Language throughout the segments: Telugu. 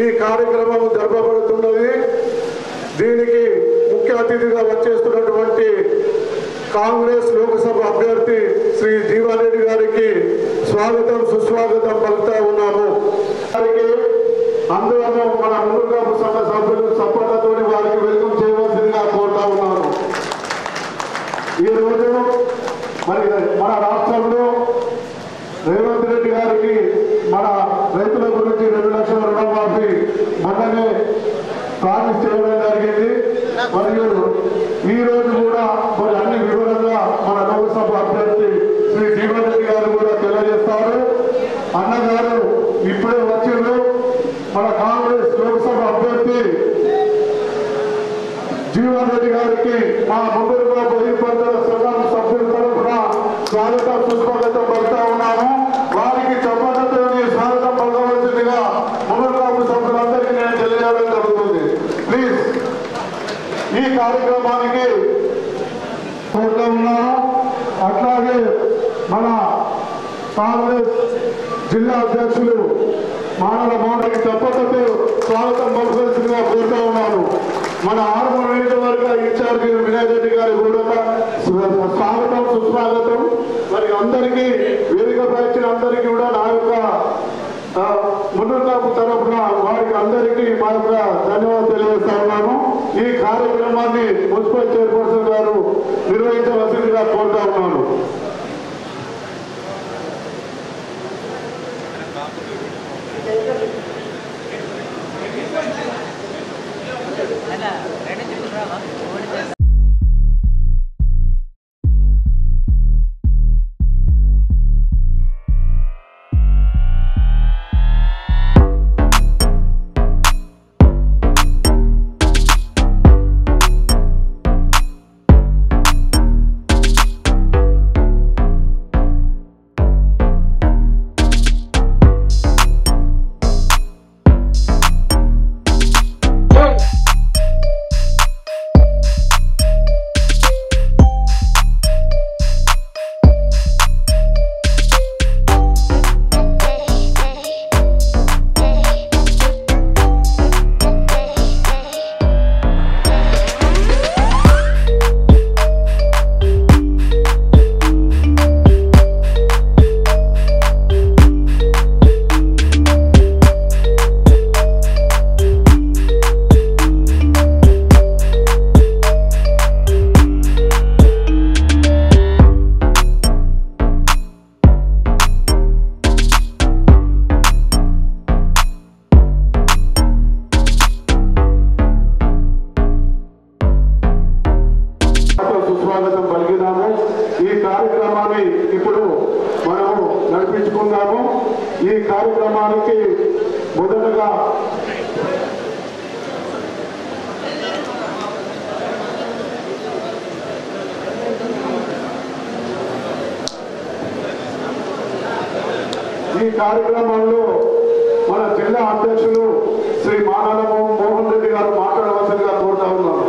ఈ కార్యక్రమం జరపబడుతున్నది. దీనికి ముఖ్య అతిథిగా వచ్చేస్తున్నటువంటి కాంగ్రెస్ లోకసభ అభ్యర్థి శ్రీ జీవన్ రెడ్డి గారికి స్వాగతం సుస్వాగతం పలుకుతా ఉన్నాము. అందువల్ల మన మునుగాపు సంఘ సభ్యులు సపోర్ట్లతో వారికి వెల్కమ్ చేయవలసిందిగా కోరుతా ఉన్నాను. ఈరోజు మరి మన రాష్ట్రంలో రేవంత్ రెడ్డి గారికి మన రైతుల గురించి 2 లక్షల రుణమాఫీ మొన్ననే ప్రామిస్ చేయడం జరిగింది. మరియు ఈ రోజు కూడా మరి అన్ని వివరంగా మన లోక్సభ అభ్యర్థి శ్రీ జీవన్ రెడ్డి గారు కూడా తెలియజేస్తారు. అన్నగారు ఇప్పుడే వచ్చిండ్రు. మన కాంగ్రెస్ లోక్సభ అభ్యర్థి జీవన్ రెడ్డి గారికి మా ముందుగా బహిర్బంధుల సంఘం సభ్యుల తరఫున స్వాగతం సుస్వాగతం పలుకుతా ఉన్నాము. వారికి చప్పట్లతో స్వాగతం పలకవలసిందిగా ముందుగాపు సభ్యులందరికీ నేను తెలియజేయడం జరుగుతుంది. ప్లీజ్ ఈ కార్యక్రమానికి కోరుతా ఉన్నాను. అట్లాగే మన కాంగ్రెస్ జిల్లా అధ్యక్షులు మానవ మౌనికి చప్పట్లతో స్వాగతం పలకవలసిందిగా కోరుతా ఉన్నాను. మన ఆర్మూర్ నియోజకవర్గ ఇన్ఛార్జి వినయ్ రెడ్డి గారి కూడా స్వాగతం సుస్వాగతం. మరి అందరికీ వేదికపై ఇచ్చిన అందరికీ కూడా నా యొక్క ముందుకాపు తరఫున వారికి అందరికీ మా యొక్క ధన్యవాదాలు తెలియజేస్తా ఉన్నాను. ఈ కార్యక్రమాన్ని మున్సిపల్ చైర్పర్సన్ గారు నిర్వహించవలసిందిగా కోరుతా ఉన్నాను. ఈ కార్యక్రమాన్ని ఇప్పుడు మనము నడిపించుకుందాము. ఈ కార్యక్రమానికి మొదటగా ఈ కార్యక్రమంలో మన జిల్లా అధ్యక్షులు శ్రీ మానవ మోహన్ రెడ్డి గారు మాట్లాడవలసిందిగా కోరుతా ఉన్నాను.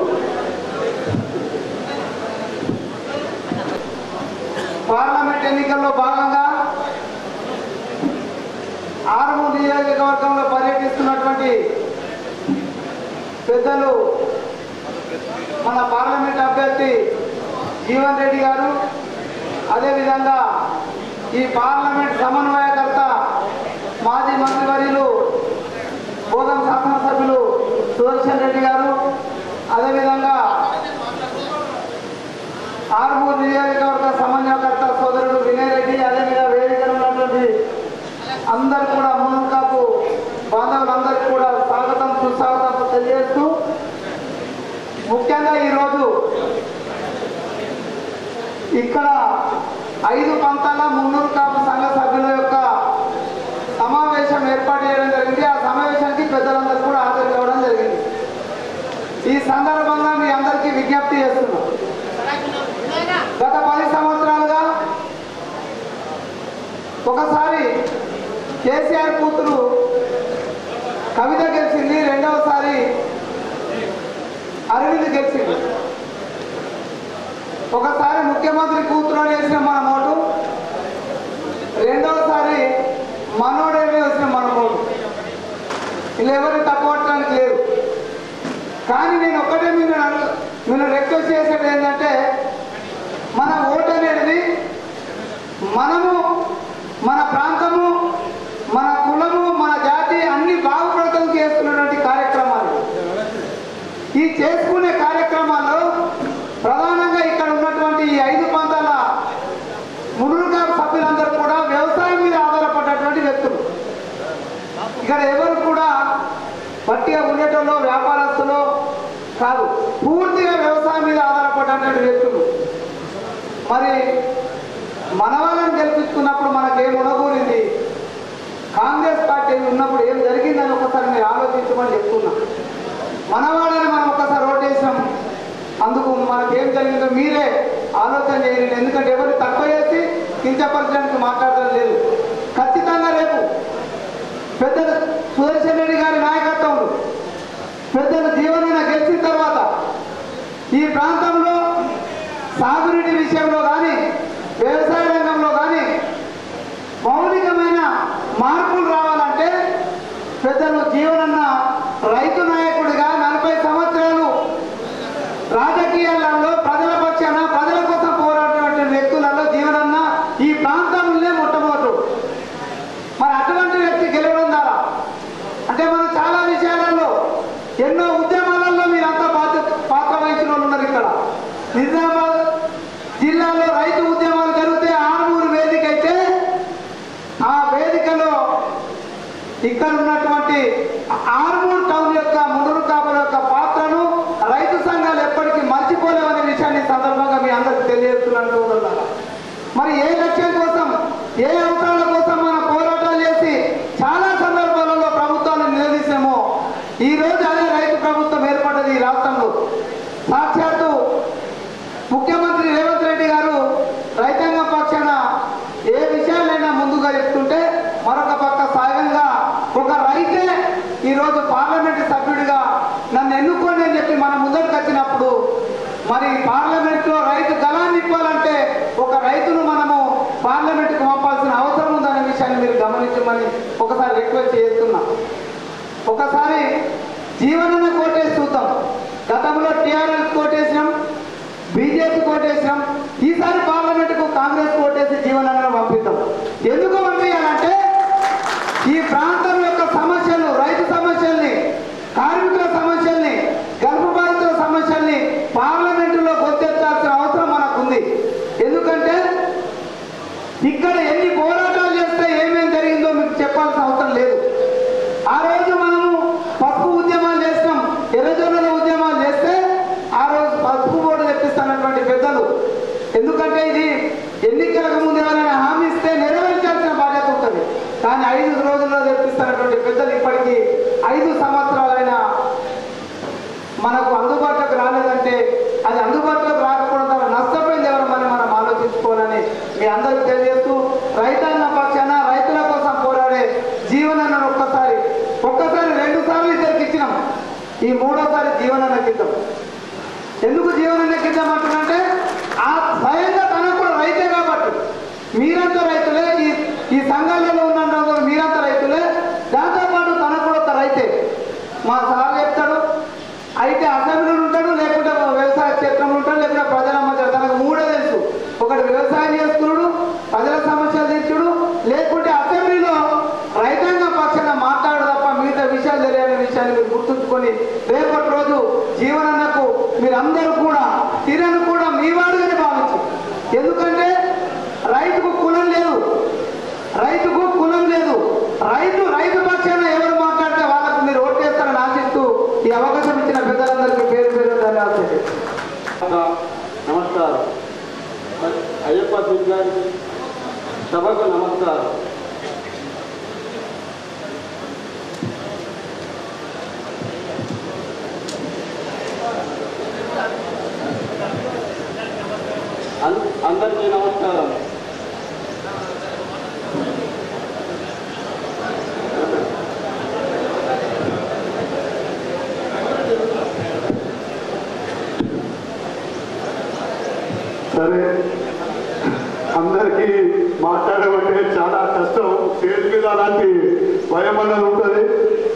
పార్లమెంట్ ఎన్నికల్లో భాగంగా ఆర్మూర్ నియోజకవర్గంలో పర్యటిస్తున్నటువంటి పెద్దలు మన పార్లమెంట్ అభ్యర్థి జీవన్ రెడ్డి గారు, అదేవిధంగా ఈ పార్లమెంట్ సమన్వయకర్త మాజీ మంత్రివర్యులు బోధన శాసనసభ్యులు సుదర్శన్ రెడ్డి గారు, అదేవిధంగా ఆర్మూర్ నియోజకవర్గ సమన్వయకర్త సోదరుడు వినయ్ రెడ్డి, అదేవిధంగా వేదికలో ఉన్నటువంటి అందరు కూడా మునుకాపు బాంధవులందరికీ కూడా స్వాగతం సుస్వాగతం తెలియజేస్తూ, ముఖ్యంగా ఈరోజు ఇక్కడ 5 పంతాల మున్నూరు కాపు సంఘ సభ్యుల యొక్క సమావేశం ఏర్పాటు చేయడం జరిగింది. ఆ సమావేశానికి పెద్దలందరూ కూడా హాజరు కావడం జరిగింది. ఈ సందర్భంగా మీ అందరికీ విజ్ఞప్తి చేస్తున్నాం. గత 10 సంవత్సరాలుగా ఒకసారి కేసీఆర్ కూతురు కవిత గెలిచింది, రెండవసారి అరవింద్ గెలిచింది. ఒకసారి ముఖ్యమంత్రి కూతురు వేసిన మన ఓటు, రెండవసారి మనోడే వేసిన మన ఓటు. ఇలా ఎవరిని తప్పవటానికి లేదు. కానీ నేను ఒక్కటే మీరు రిక్వెస్ట్ చేసేది ఏంటంటే, మన ఓటు అనేది మనము, మన ప్రాంతము, మన కులము, మన జాతి అన్ని బాగుపడతానికి చేస్తున్నటువంటి కార్యక్రమాలు. ఈ చేసుకునే కార్యక్రమాల్లో ప్రధానంగా ఇక్కడ ఉన్నటువంటి ఈ 5 ప్రాంతాల మునుగా సభ్యులందరూ కూడా వ్యవసాయం మీద ఆధారపడ్డటువంటి వ్యక్తులు. ఇక్కడ ఎవరు కూడా పట్టిగా ఉండేటోళ్ళు వ్యాపారస్తులు కాదు, పూర్తిగా వ్యవసాయం మీద ఆధారపడ్డటువంటి వ్యక్తులు. మరి మన వాళ్ళని గెలిపించుకున్నప్పుడు మనకేం ఉనగూరింది, కాంగ్రెస్ పార్టీ ఉన్నప్పుడు ఏం జరిగిందని ఒకసారి మీరు ఆలోచించమని చెప్తున్నా. మన వాళ్ళని మనం ఒకసారి ఓటేసాం, అందుకు మనకేం జరిగిందో మీరే ఆలోచన చేయండి. ఎందుకంటే ఎవరు తక్కువ చేసి కించపరచడానికి మాట్లాడడం లేదు. ఖచ్చితంగా రేపు పెద్దలు సుదర్శన్ రెడ్డి గారి నాయకత్వంలో పెద్దలు జీవనైనా గెలిచిన తర్వాత ఈ ప్రాంతంలో సాగునీటి విషయంలో కానీ, వ్యవసాయ రంగంలో కానీ మౌలికమైన మార్పులు రావాలంటే పెద్దలు జీవనన్న రైతు నాయకుడిగా 40 సంవత్సరాలు రాజకీయాలలో ప్రజల పక్షాన ప్రజల కోసం పోరాడినటువంటి వ్యక్తులలో జీవనన్న ఈ ప్రాంతంలోనే మొట్టమొదటి. మరి అటువంటి వ్యక్తి గెలవడం ద్వారా అంటే మనం చాలా విషయాలలో ఎన్నో ఉద్యమాలలో మీరంతా పాత్ర వహించిన వాళ్ళు ఉన్నారు. ఇక్కడ నిజామాబాద్ జిల్లాలో రైతు ఉద్యమాలు జరిగితే ఆర్మూరు వేదిక అయితే ఆ వేదికలో ఇక్కడ ఉన్నటువంటి ఆర్మూర్ టౌన్ యొక్క మునురు కాపుల యొక్క పాత్రను రైతు సంఘాలు ఎప్పటికీ మర్చిపోలేవనే విషయాన్ని సందర్భంగా మీ అందరికి తెలియజేస్తున్నట్టు. మరి ఏ లక్ష్యం కోసం, ఏ అవసరాల కోసం మనం పోరాటాలు చేసి చాలా సందర్భాలలో ప్రభుత్వాలను నిలదీసామో ఈ రోజు అదే రైతు ప్రభుత్వం ఏర్పడ్డది ఈ రాష్ట్రంలో. సాక్షాత్తు ముఖ్యమంత్రి రేవంత్ రెడ్డి గారు రైతాంగ పక్షాన ఏ విషయాలైనా ముందుగా చెప్తుంటే, మరొక పక్క సాయంగా ఒక రైతే ఈరోజు పార్లమెంటు సభ్యుడిగా నన్ను ఎన్నుకోండి అని చెప్పి మన ముందరికి వచ్చినప్పుడు మరి పార్లమెంట్లో రైతు గలాన్ని ఇవ్వాలంటే ఒక రైతును మనము పార్లమెంటుకు పంపాల్సిన అవసరం ఉందనే విషయాన్ని మీరు గమనించమని ఒకసారి రిక్వెస్ట్ చేస్తున్నాం. ఒకసారి జీవనన్న కోటేసి చూద్దాం. గతంలో టీఆర్ఎస్ కోటేసినాం, బీజేపీ కోటేసినాం, ఈసారి పార్లమెంటుకు కాంగ్రెస్ కోటేసి జీవనన్నను పంపిద్దాం. ఎందుకు పంపించాలంటే ఈ ప్రాంతం యొక్క సమస్యలు, రైతు సమస్యల్ని, కార్మికుల సమస్యల్ని, గర్భ బాధితుల సమస్యల్ని పార్లమెంటులో గొంతెత్తాల్సిన అవసరం మనకుంది. ఎందుకంటే ఇక్కడ ఎన్ని పోరాటాలు చేస్తే ఏమేమి జరిగిందో మీకు చెప్పాల్సిన అవసరం లేదు. ఆ రోజు మనము పసుపు ఉద్యమాలు చేస్తాం, ఎర్రజొన్నల ఉద్యమాలు చేస్తే ఆ రోజు పసుపు బోర్డు తెప్పిస్తున్నటువంటి పెద్దలు, ఎందుకంటే ఇది ఎన్నికలకు ముందు ఎవరైనా హామీ ఇస్తే నెరవేర్చాల్సిన బాధ్యత ఉంటుంది. కానీ 5 రోజుల్లో తెప్పిస్తున్నటువంటి పెద్దలు ఇప్పటికీ 5 సంవత్సరాలైనా మనకు అందుబాటులోకి రాలేదంటే అది అందుబాటులోకి రాకపోవడం ద్వారా నష్టపోయింది ఎవరమని మనం ఆలోచించుకోవాలని మీ అందరికీ తెలియజేస్తూ, రైతాంగ పక్షాన రైతుల కోసం పోరాడే జీవనన్నను ఒక్కసారి 2 సార్లు ఇద్దరికి ఇచ్చినాం, ఈ 3వసారి జీవనన్నకి ఇద్దాం. ఎందుకు జీవనన్నకి ఇద్దాం అంటున్నంటే ఆ స్వయంగా తనకు కూడా రైతే కాబట్టి మీరంతా రైతులే, ఈ సంఘాలలో ఉన్న మీరంతా రైతులే, దాంతోపాటు తనకు కూడా ఒక రైతే. మా సార్ చెప్తాడు, అయితే అసెంబ్లీలో ఉంటాడు, లేకుంటే వ్యవసాయ క్షేత్రంలో ఉంటాడు, లేకుంటే ప్రజల మధ్య. తనకు 3 తెలుసు, ఒకటి వ్యవసాయం చేసుకున్నాడు, ప్రజల సమస్యలు తీర్చుడు, లేకుంటే అసెంబ్లీలో రైతాంగ పక్షాన మాట్లాడు తప్ప మిగతా విషయాలు తెలియని విషయాన్ని మీరు గుర్తుంచుకొని రేపటి రోజు జీవనన్నకు మీరందరూ కూడా తీరను కూడా మీ వాడుగానే భావించు. ఎందుకంటే రైతుకు కులం లేదు, రైతుకు కులం లేదు. రైతు పక్షాన ఎవరు మాట్లాడితే వాళ్ళకు మీరు ఓటేస్తారని ఆశిస్తూ ఈ అవకాశం ఇచ్చిన పెద్దలందరికీ పేరు పేరు ధన్యవాదాలు. నమస్కారం. అయ్యప్ప గారికి సభకు నమస్కారం. అందరికీ నమస్కారం. సరే, అందరికీ మాట్లాడమంటే చాలా కష్టం, స్టేజ్ మీద అలాంటి భయం అన్నది ఉంటుంది.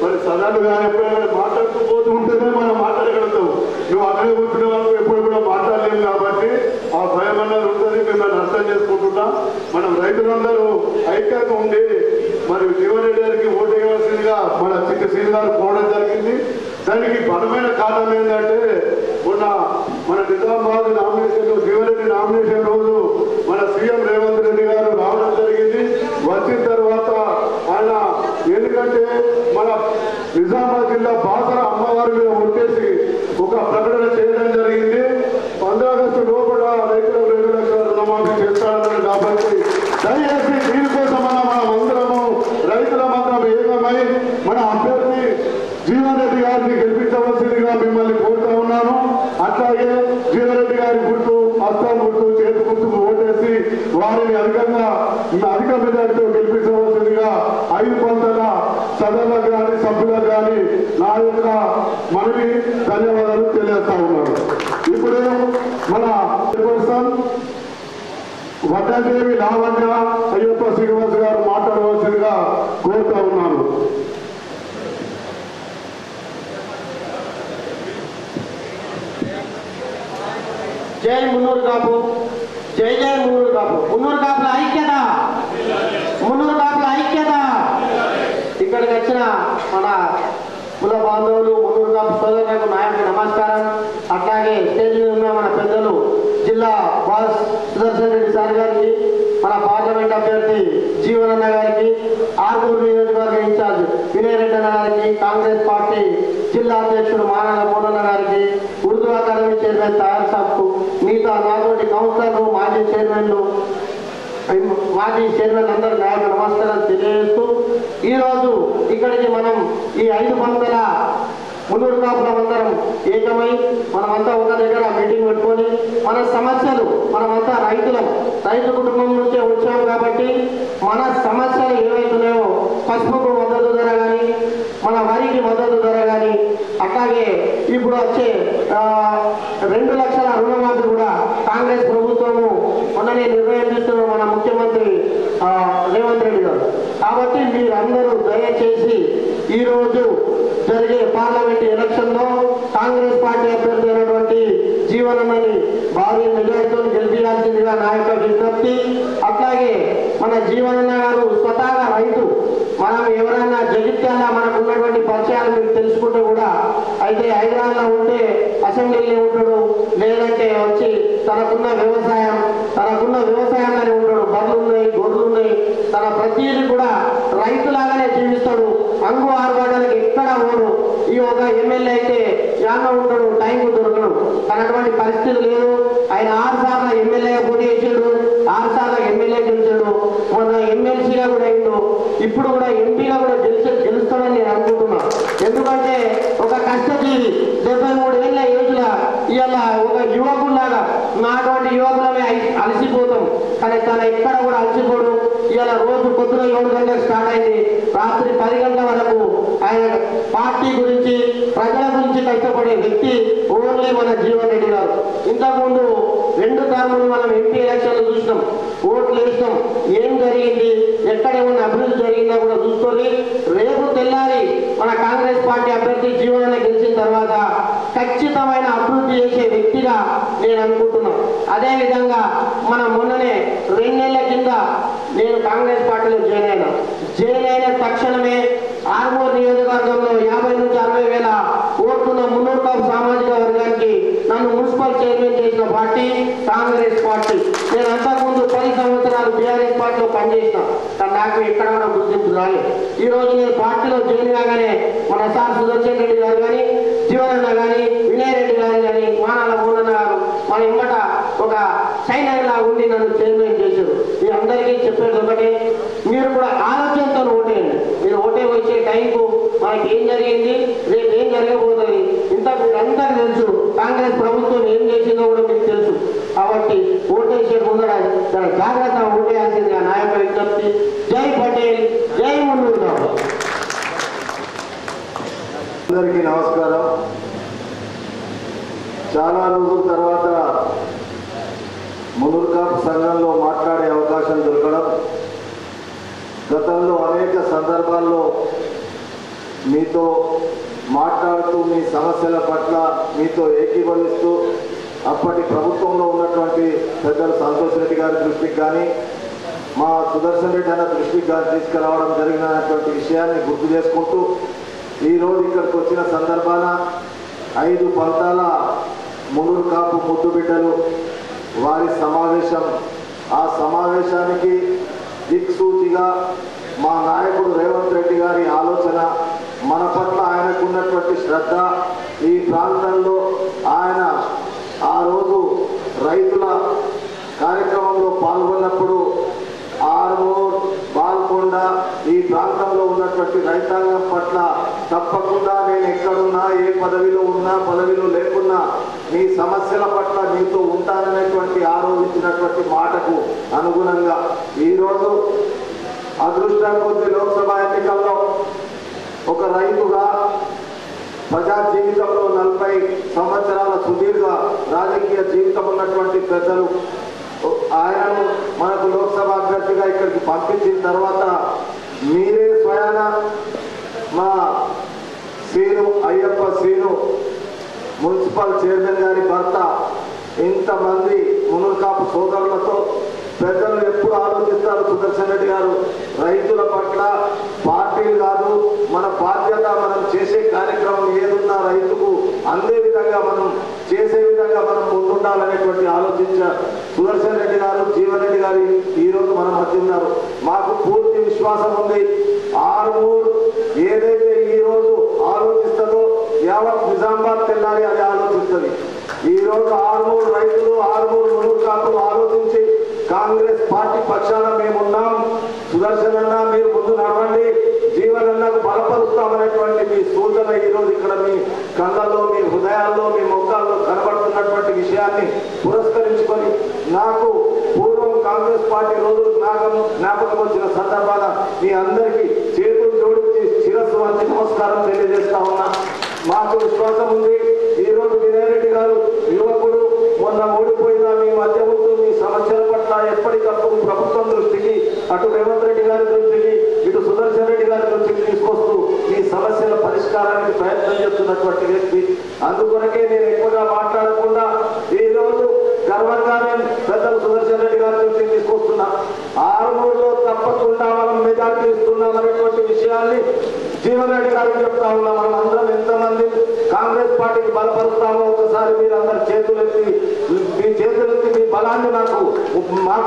మరి సదాలు కానీ ఎప్పుడైనా మాట్లాడుతూ పోతూ ఉంటేనే మనం మాట్లాడగలుగుతాం. నువ్వు అక్కడే కూర్చునే వాళ్ళకు ఎప్పుడు కూడా మాట్లాడలేము కాబట్టి ఆ భయం అన్నది ఉంటుంది. మిమ్మల్ని అర్థం చేసుకుంటున్నా. మనం రైతులందరూ ఐక్యంగా ఉండి మరి జీవన్ రెడ్డి గారికి ఓటు వేయవలసిందిగా మన చిట్టి శ్రీ గారు పోవడం జరిగింది. దానికి బలమైన కారణం ఏంటంటే మొన్న మన నిజామాబాద్ నామినేషన్ జీవన్ రెడ్డి నామినేషన్ రోజు మన సీఎం రేవంత్ రెడ్డి గారు రావడం జరిగింది. వచ్చిన తర్వాత ఆయన ఎందుకంటే మన నిజామాబాద్ జిల్లా బాసర అమ్మవారి మీద ఒట్టేసి ఒక ప్రకటన చేయడం జరిగింది. 15 ఆగస్టు లోపల రైతులకు 2 లక్షల రుణమాఫీ చేస్తాడన్నారు. కాబట్టి దయచేసి దీనికోసం మనం అందరము రైతుల మాత్రం ఏకమై మన అభ్యర్థి జీవన్ రెడ్డి గారిని గెలిపించవలసిందిగా మిమ్మల్ని కోరుతా ఉన్నాను. అట్లాగే జీవన్ రెడ్డి గారి గుర్తు హస్తం గుర్తు చేతి గుర్తుకు ఓటేసి వారిని అధిక మెజార్టీతో గెలిపించవలసిందిగా 5 పంతల సదరులకు కానీ సభ్యులకు కానీ నా యొక్క మనవి ధన్యవాదాలు తెలియజేస్తా ఉన్నాను. ఇప్పుడు మన పర్సన్ వడ్డదేవి లావణ్య అయ్యప్ప శ్రీనివాస్ గారు మాట్లాడవలసిందిగా కోరుతా ఉన్నాను. జై మున్నూరు కాపు, జై జై మున్నూరు కాపు. మున్నూరు కాపుల ఐక్యత, మున్నూరు కాపుల ఐక్యత. ఇక్కడికి వచ్చిన మన కుల బాంధవులు, మున్నూరు కాపు సోదరులకు నాయకులకు నమస్కారం. అట్లాగే స్టేజ్ మీద ఉన్న మన పెద్దలు జిల్లా బాస్ సుదర్శన్ రెడ్డి సార్ గారికి, మన పార్లమెంట్ అభ్యర్థి జీవనన్న గారికి, ఆర్మూరు నియోజకవర్గ ఇన్ఛార్జ్ వినయ్ రెడ్డి అన్న గారికి, కాంగ్రెస్ పార్టీ జిల్లా అధ్యక్షుడు మానల మోనన్న గారికి, ఉర్దూ అకాడమీ చైర్మన్ తయారు సాబ్కు, మిగతా నాతోటి కౌన్సిలర్లు, మాజీ చైర్మన్లు, మాజీ చైర్మన్ అందరూ నాయకు నమస్కారం తెలియజేస్తూ ఈరోజు ఇక్కడికి మనం ఈ 5 పంతల మున్నూరు కాపులందరం ఏకమై మనమంతా ఒక దగ్గర మీటింగ్ పెట్టుకొని మన సమస్యలు, మనమంతా రైతు కుటుంబం నుంచే వచ్చాము కాబట్టి మన సమస్యలు ఏవైతున్నాయో పసుపుకు మద్దతు ధర కానీ, మన వరికి మద్దతు ధర కానీ, అట్లాగే ఇప్పుడు వచ్చే 2 లక్షల రుణమాఫీ కూడా కాంగ్రెస్ ప్రభుత్వము మొన్ననే నిర్ణయం తీసుకున్న మన ముఖ్యమంత్రి రేవంత్ రెడ్డి గారు. కాబట్టి మీరందరూ దయచేసి ఈరోజు జరిగే పార్లమెంట్ ఎలక్షన్లో కాంగ్రెస్ పార్టీ అభ్యర్థి అయినటువంటి జీవనన్నని భారీ మెజారిటీతో గెలిపించాల్సిందిగా నా యొక్క విజ్ఞప్తి. అట్లాగే మన జీవనన్న గారు స్వతహాగా రైతు. మనం ఎవరైనా జగిత్యాల మనకు ఉన్నటువంటి పరిచయాలు మీకు తెలుసుకుంటే కూడా, అయితే హైదరాబాద్లో ఉంటే అసెంబ్లీలో ఉంటాడు, లేదంటే వచ్చి తనకున్న వ్యవసాయంలోనే ఉంటాడు. బర్రెలు ఉన్నాయి, గొర్రెలు ఉన్నాయి, తన ప్రతిదీ కూడా రైతులాగానే జీవిస్తాడు. అంగు 6 గంటలకు ఎక్కడ ఓడు. ఈ ఒక ఎమ్మెల్యే అయితే యాన్న ఉంటాడు, టైంకు దొరకడు. అటువంటి పరిస్థితి లేదు. ఆయన 6 సార్లు ఎమ్మెల్యేగా పోటీ చేసాడు, 6 సార్లు ఎమ్మెల్యే గెలిచాడు, మొన్న ఎమ్మెల్సీగా కూడా అయిండు, ఇప్పుడు కూడా ఎంపీగా కూడా గెలుస్తాడని నేను అనుకుంటున్నాను. ఎందుకంటే ఒక కష్టజీవి 73 ఏళ్ళ ఏజ్లో ఇవాళ ఒక యువకులాగా నాటువంటి యువకులమే అలసిపోతాం, కానీ తన ఎక్కడ కూడా అలసిపోడు. ఇవాళ రోజు పొద్దున 7 గంటలకు స్టార్ట్ అయింది, రాత్రి 10 గంటల వరకు ఆయన పార్టీ గురించి, ప్రజల గురించి కష్టపడే వ్యక్తి ఓన్లీ మన జీవన్ రెడ్డి గారు. ఇంతకుముందు 2 టర్ములు మనం ఎంపీ ఎలక్షన్లు చూసినాం, ఓట్లు వేసినాం. ఏం జరిగింది, ఎక్కడ ఏమన్నా అభివృద్ధి జరిగిందా కూడా చూసుకొని రేపు తెల్లారి మన కాంగ్రెస్ పార్టీ అభ్యర్థి జీవనాన్ని గెలిచిన తర్వాత ఖచ్చితమైన అభివృద్ధి చేసే వ్యక్తిగా నేను అనుకుంటున్నాను. అదేవిధంగా మనం మొన్ననే 2 నెలల కింద నేను కాంగ్రెస్ పార్టీలో జాయిన్ అయిన తక్షణమే ఆర్మూర్ నియోజకవర్గంలో 50 నుంచి 60 వేల ఓట్లున్న మున్నూరు కాపు సామాజిక వర్గానికి నన్ను మున్సిపల్ చైర్మన్ చేసిన పార్టీ కాంగ్రెస్ పార్టీ. నేను అంతకుముందు 10 సంవత్సరాలు బీఆర్ఎస్ పార్టీలో పనిచేసిన, కానీ నాకు ఎక్కడ కూడా గుర్తింపు రాలేదు. ఈ రోజు నేను పార్టీలో జాయిన్ కాగానే మన సార్ సుదర్శన్ రెడ్డి గారు కానీ, జీవనన్న కానీ, వినయ్ రెడ్డి గారు కానీ, మానాల మోనన్న గారు మన ఇంకట ఒక సైన్యం లాగా ఉండి నన్ను చైర్మన్ చేశారు. మీ అందరికీ చెప్పేది ఒకటే, మీరు కూడా ఆలోచనతో ఓటేయండి. మీరు ఓటే వచ్చే టైంకు మనకి ఏం జరిగింది, రేపు ఏం జరగబోతుంది, ఇంత మీరందరికీ తెలుసు. కాంగ్రెస్ ప్రభుత్వం ఏం చేసిందో కూడా మీకు తెలుసు. కాబట్టి ఓటేసే ముందర జాగ్రత్త ఓటేయాల్సిందిగా నా యొక్క విజ్ఞప్తి. జై పటేల్, జై మున్నూరు కాపు. అందరికీ నమస్కారం. చాలా రోజుల తర్వాత మున్నూరు కాపు సంఘంలో మాట్లాడే అవకాశం దొరకడం, గతంలో అనేక సందర్భాల్లో మీతో మాట్లాడుతూ మీ సమస్యల పట్ల మీతో ఏకీభవిస్తూ అప్పటి ప్రభుత్వంలో ఉన్నటువంటి పెద్దలు సంతోష్ రెడ్డి గారి దృష్టికి కానీ మా సుదర్శన్ రెడ్డి అన్న దృష్టికి కానీ తీసుకురావడం జరిగినటువంటి విషయాన్ని గుర్తు చేసుకుంటూ ఈరోజు ఇక్కడికి వచ్చిన సందర్భాన 5 పంతాల మునురు కాపు ముద్దు బిడ్డలు వారి సమావేశం, ఆ సమావేశానికి దిక్సూచిగా మా నాయకుడు రేవంత్ రెడ్డి గారి ఆలోచన, మన పట్ల ఆయనకున్నటువంటి శ్రద్ధ, ఈ ప్రాంతంలో ఆయన ఆ రోజు రైతుల కార్యక్రమంలో పాల్గొన్నప్పుడు ఆర్మూర్, బాల్కొండ ఈ ప్రాంతంలో ఉన్నటువంటి రైతాంగం పట్ల తప్పకుండా నేను ఎక్కడున్నా, ఏ పదవిలో ఉన్నా, పదవిలో లేకున్నా మీ సమస్యల పట్ల మీతో ఉంటాననేటువంటి ఆరోపించినటువంటి మాటకు అనుగుణంగా ఈరోజు అదృష్టం కొద్ది లోక్సభ ఎన్నికల్లో ఒక రైతుగా ప్రజా జీవితంలో 40 సంవత్సరాల సుదీర్ఘ రాజకీయ జీవితం ఉన్నటువంటి పెద్దలు ఆయనను మనకు లోక్సభ అభ్యర్థిగా ఇక్కడికి పంపించిన తర్వాత మీరే స్వయాన మా శ్రీను అయ్యప్ప శ్రీను మున్సిపల్ చైర్మన్ గారి భర్త ఇంతమంది మునురు కాపు సోదరులతో పెద్దలు ఎప్పుడు ఆలోచిస్తారు సుదర్శన్ రెడ్డి గారు రైతుల పట్ల పార్టీలు కాదు, మన బాధ్యత మనం చేసే కార్యక్రమం ఏదున్నా రైతుకు అందే విధంగా మనం చేసే విధంగా మనం ముందుండాలనేటువంటి ఆలోచించ సుదర్శన్ రెడ్డి గారు, జీవన్ రెడ్డి గారు ఈరోజు మన మధ్య ఉన్నారు. మాకు పూర్తి విశ్వాసం ఉంది. ఆర్మూర్ ఏదైతే ఈరోజు ఆలోచిస్తుందో యావత్ నిజామాబాద్ తెల్లారి అది ఆలోచిస్తుంది. ఈరోజు ఆర్మూర్ రైతులు, ఆర్మూర్ మునురు కాపులు ఆలోచించి కాంగ్రెస్ పార్టీ పక్షాన మేమున్నాం, సుదర్శన్ అన్న మీరు ముందు నడవండి, జీవన్ అన్నకు బలపరుస్తామనేటువంటి మీ సూచన ఈరోజు ఇక్కడ మీ కళ్ళల్లో, మీ హృదయాల్లో, మీ ముఖాల్లో కనబడుతున్నటువంటి విషయాన్ని పురస్కరించుకొని నాకు పూర్వం కాంగ్రెస్ పార్టీ రోజులు జ్ఞాపకం వచ్చిన సందర్భాన మీ అందరికీ చేతులు జోడించి శిరస్సు వంచి నమస్కారం తెలియజేస్తా ఉన్నా. మాకు విశ్వాసం ఉంది. ఈరోజు వినయ్ రెడ్డి గారు యువకుడు, మొన్న ఓడిపోయిన మీ మధ్య ఉంటూ మీ సమస్యల పట్ల ఎప్పటికప్పుడు ప్రభుత్వం దృష్టికి, అటు రేవంత్ రెడ్డి గారి దృష్టికి, ఇటు సుదర్శన్ రెడ్డి గారి దృష్టికి తీసుకొస్తూ మీ సమస్యల పరిష్కారానికి ప్రయత్నం చేస్తున్నటువంటి వ్యక్తి. అందుకొరకే నేను ఎక్కువగా మాట్లాడకుండా ఈరోజు గర్వంగానే పెద్దలు సుదర్శన్ రెడ్డి గారి దృష్టికి తీసుకొస్తున్నా. ఆర్మూర్లో తప్పకుండా మనం మెజార్టీ ఇస్తున్నాం అనేటువంటి విషయాన్ని జీవన్ రెడ్డి గారికి చెప్తా ఉన్నాం. మనం అందరం ఎంతమంది కాంగ్రెస్ పార్టీకి బలపరుస్తామో ఒకసారి మీరు అందరు చేతులెత్తి మీ బలాన్ని మాకు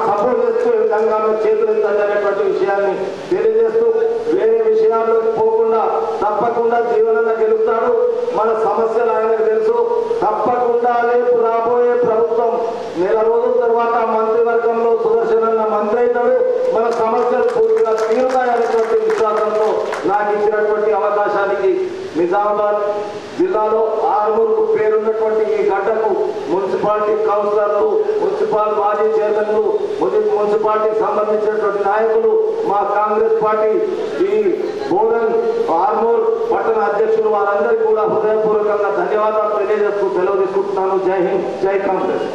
సపోర్ట్ చేస్తూ ఈ విధంగా మీరు చేతులెత్తండి అనేటువంటి విషయాన్ని తెలియజేస్తూ వేరే విషయాల్లో పోకుండా తప్పకుండా జీవనంగా గెలుస్తాడు. మన సమస్యలు ఆయనకు తెలుసు. తప్పకుండా రేపు రాబోయే ప్రభుత్వం నెల రోజుల తర్వాత మంత్రివర్గంలో సుదర్శన్ అన్న మంత్రి అవుతాడు. మన సమస్యలు పూర్తిగా తీరుతాయనేటువంటి విశ్వాసంతో నాకు ఇచ్చినటువంటి అవకాశానికి నిజామాబాద్ జిల్లాలో ఆర్మూర్కు పేరున్నటువంటి ఈ గడ్డకు మున్సిపాలిటీ కౌన్సిలర్లు, మున్సిపల్ మాజీ చైర్మన్లు, మున్సిపాలిటీకి సంబంధించినటువంటి నాయకులు, మా కాంగ్రెస్ పార్టీ ఈ బోధన్ ఆర్మూర్ పట్టణ అధ్యక్షులు వారందరికీ కూడా హృదయపూర్వకంగా ధన్యవాదాలు తెలియజేస్తూ సెలవు తీసుకుంటున్నాను. జై హింద్, జై కాంగ్రెస్.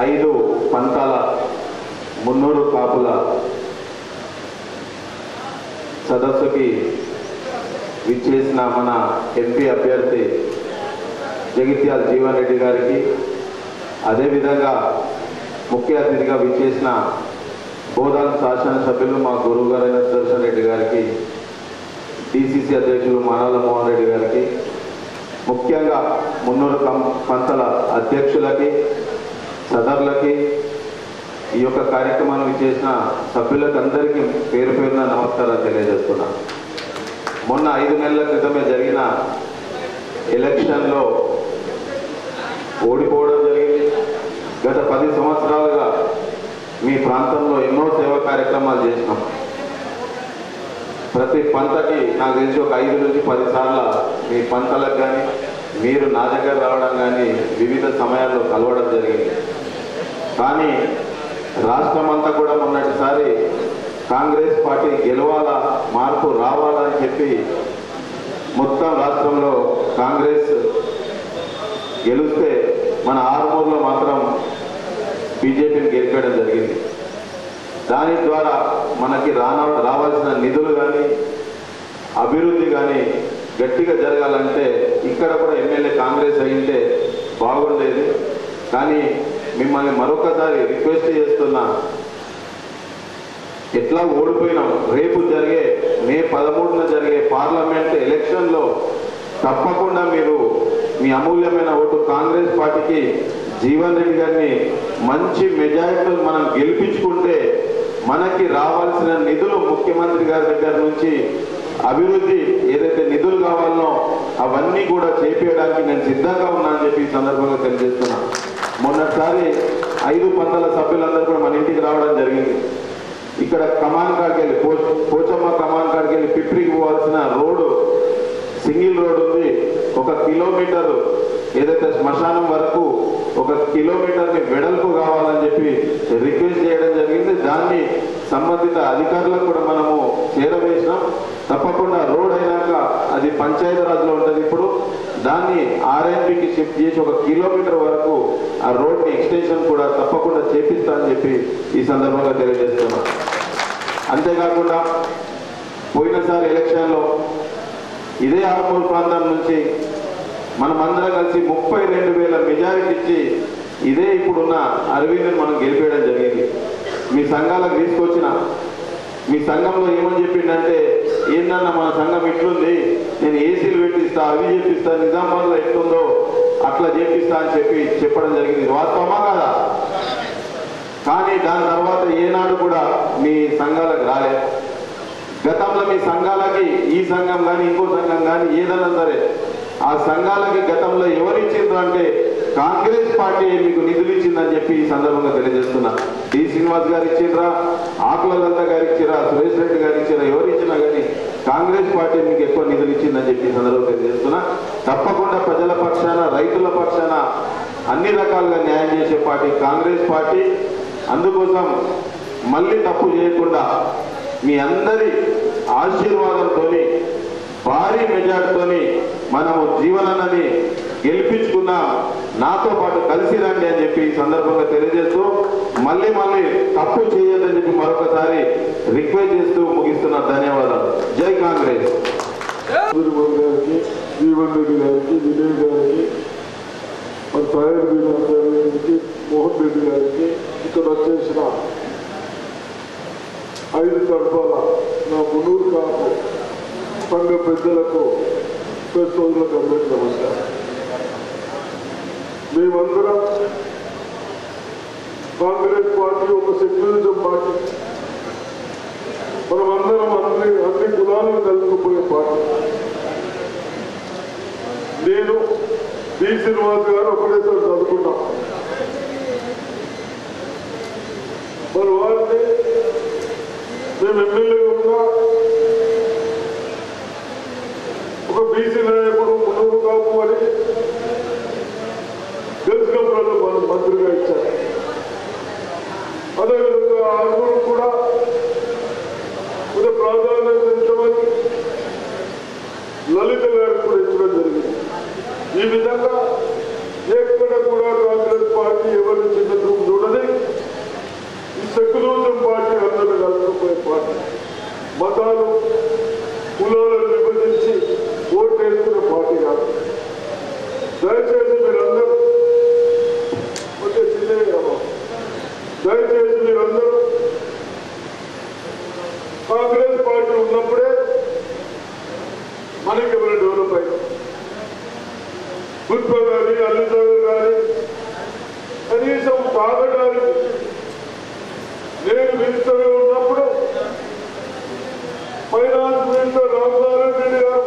5 పంతాల మున్నూరు కాపుల సదస్సుకి విచ్చేసిన మన ఎంపీ అభ్యర్థి జగిత్యాల జీవన్ రెడ్డి గారికి, అదేవిధంగా ముఖ్య అతిథిగా విచ్చేసిన బోధాన్ శాసనసభ్యులు మా గురువు గారైన సుదర్శన్ రెడ్డి గారికి, డిసిసి అధ్యక్షులు మానల మోహన్ రెడ్డి గారికి, ముఖ్యంగా మున్నూరు పంతల అధ్యక్షులకి, సదర్లకి, ఈ యొక్క కార్యక్రమాన్ని విచ్చేసిన సభ్యులకు అందరికీ పేరు పేరున నమస్కారాలు తెలియజేస్తున్నా. మొన్న 5 నెలల క్రితమే జరిగిన ఎలక్షన్లో ఓడిపోవడం జరిగింది. గత 10 సంవత్సరాలుగా మీ ప్రాంతంలో ఎన్నో సేవా కార్యక్రమాలు చేసినాం. ప్రతి పంటకి నాకు తెలిసి ఒక 5 నుంచి 10 సార్లు మీ పంటలకు కానీ మీరు నా దగ్గర రావడం కానీ వివిధ సమయాల్లో కలవడం జరిగింది. కానీ రాష్ట్రం అంతా కూడా మొన్నటిసారి కాంగ్రెస్ పార్టీ గెలవాలా, మార్పు రావాలని చెప్పి మొత్తం రాష్ట్రంలో కాంగ్రెస్ గెలిస్తే మన ఆర్మూర్లో మాత్రం బీజేపీని గెలిపేయడం జరిగింది. దాని ద్వారా మనకి రావాల్సిన నిధులు కానీ అభివృద్ధి కానీ గట్టిగా జరగాలంటే ఇక్కడ కూడా ఎమ్మెల్యే కాంగ్రెస్ అయింటే బాగుండేది. కానీ మిమ్మల్ని మరొకసారి రిక్వెస్ట్ చేస్తున్నా, ఎట్లా ఓడిపోయినాం, రేపు జరిగే మే 13న జరిగే పార్లమెంట్ ఎలక్షన్లో తప్పకుండా మీరు మీ అమూల్యమైన ఓటు కాంగ్రెస్ పార్టీకి జీవన్ రెడ్డి గారిని మంచి మెజారిటీతో మనం గెలిపించుకుంటే మనకి రావాల్సిన నిధులు ముఖ్యమంత్రి గారి దగ్గర నుంచి అభివృద్ధి ఏదైతే నిధులు కావాలనో అవన్నీ కూడా చేపించడానికి నేను సిద్ధంగా ఉన్నానని చెప్పి ఈ సందర్భంగా తెలియజేస్తున్నాను. మొన్నటిసారి 5 పంతాల సభ్యులందరూ కూడా మన ఇంటికి రావడం జరిగింది. ఇక్కడ కమాన్ కాడికి వెళ్ళి పోచమ్మ కమాన్ కాడికి వెళ్ళి పిప్రికి పోవాల్సిన రోడ్డు సింగిల్ రోడ్ ఉంది. 1 కిలోమీటర్ ఏదైతే శ్మశానం వరకు 1 కిలోమీటర్ని వెడల్పు కావాలని చెప్పి రిక్వెస్ట్ చేయడం జరిగింది. దాన్ని సంబంధిత అధికారులకు కూడా మనము చేరవేసినాం. తప్పకుండా రోడ్ అయినాక అది పంచాయతీరాజ్లో ఉంటుంది. ఇప్పుడు దాన్ని ఆర్ఎన్బికి షిఫ్ట్ చేసి 1 కిలోమీటర్ వరకు ఆ రోడ్ని ఎక్స్టెన్షన్ కూడా తప్పకుండా చేపిస్తా అని చెప్పి ఈ సందర్భంగా తెలియజేస్తున్నాం. అంతేకాకుండా పోయినసారి ఎలక్షన్లో ఇదే ఆర్మూర్ ప్రాంతం నుంచి మనమందరం కలిసి 32,000 మెజారిటీ ఇచ్చి ఇదే ఇప్పుడున్న అరవింద్ని మనం గెలిపేయడం జరిగింది. మీ సంఘాలకు తీసుకొచ్చిన మీ సంఘంలో ఏమని చెప్పిండంటే, ఏంటన్నా మన సంఘం ఇట్లుంది, నేను ఏసీలు పెట్టిస్తా, అవి చేపిస్తా, నిజామాబాద్లో ఎట్లుందో అట్లా చేపిస్తా అని చెప్పడం జరిగింది. వాస్తవమా కాదా? కానీ దాని తర్వాత ఏనాడు కూడా మీ సంఘాలకు రాలే. గతంలో మీ సంఘాలకి ఈ సంఘం కానీ ఇంకో సంఘం కానీ ఏదైనా సరే ఆ సంఘాలకి గతంలో ఎవరు ఇచ్చిండ్రు అంటే కాంగ్రెస్ పార్టీ మీకు నిధులు ఇచ్చిందని చెప్పి ఈ సందర్భంగా తెలియజేస్తున్నా. డి శ్రీనివాస్ గారు ఇచ్చిండ్రా, ఆకుల లత గారు ఇచ్చిరా, సురేష్ రెడ్డి గారు ఇచ్చిరా, ఎవరు ఇచ్చినా కానీ కాంగ్రెస్ పార్టీ మీకు ఎక్కువ నిధులు ఇచ్చిందని చెప్పి ఈ సందర్భంగా తెలియజేస్తున్నా. తప్పకుండా ప్రజల పక్షాన, రైతుల పక్షాన అన్ని రకాలుగా న్యాయం చేసే పార్టీ కాంగ్రెస్ పార్టీ. అందుకోసం మళ్ళీ తప్పు చేయకుండా మీ అందరి ఆశీర్వాదంతో భారీ మెజార్టీతోని మనము జీవనన్నని గెలిపించుకున్నాం. నాతో పాటు కలిసి రండి అని చెప్పి ఈ సందర్భంగా తెలియజేస్తూ మళ్ళీ తప్పు చేయొద్దని చెప్పి మరొకసారి రిక్వెస్ట్ చేస్తూ ముగిస్తున్నా. ధన్యవాదాలు. జై కాంగ్రెస్. గారికి, జీవన్ రెడ్డి గారికి, వినయ్ గారికి, మన ఫైర్ గారికి, మోహన్ రెడ్డి గారికి, ఇక్కడ వచ్చేసిన 5 తరఫాల నా మున్నూరు కాపు సంఘ పెద్దలకు, సోదరులకు అందరికీ నమస్కారం. మేమందరం కాంగ్రెస్ పార్టీ ఒక సెక్యులరిజం పార్టీ. మనమందరం అన్ని కులాలను కలుపుకుపోయే పార్టీ. నేను డి శ్రీనివాస్ గారు ఒకటేసారి చదువుకున్నాం. మరి వారిని మేము ఎమ్మెల్యేగా ఉన్నా ఒక బీసీ నాయకుడు మున్నూరు కాపు అని తెలిసినప్పుడు మనం మంత్రిగా ఇచ్చారు. అదేవిధంగా ఆర్మూరు కూడా కొంత ప్రాధాన్యత ఇచ్చామని లలిత గారికి కూడా ఇచ్చడం జరిగింది. ఈ విధంగా ఎక్కడ కూడా కాంగ్రెస్ పార్టీ ఎవరిని చిన్న చూపు చూడని ఈ సెక్యులరిజం పార్టీ అందరూ కలుపుకుపోయే పార్టీ. మతాలు కులాలను విభజించి ఓటు వేసుకునే పార్టీ కాదు. దయచేసి మీరందరూ కాంగ్రెస్ పార్టీ ఉన్నప్పుడే మనకి ఎవరైనా డెవలప్ అయింది. గుర్తు కానీ అల్లిసాగర్ కానీ కనీసం తాగడానికి నేను మినిస్టర్గా ఉన్నప్పుడు ఫైనాన్స్ మినిస్టర్ రామనారాయణ రెడ్డి గారు,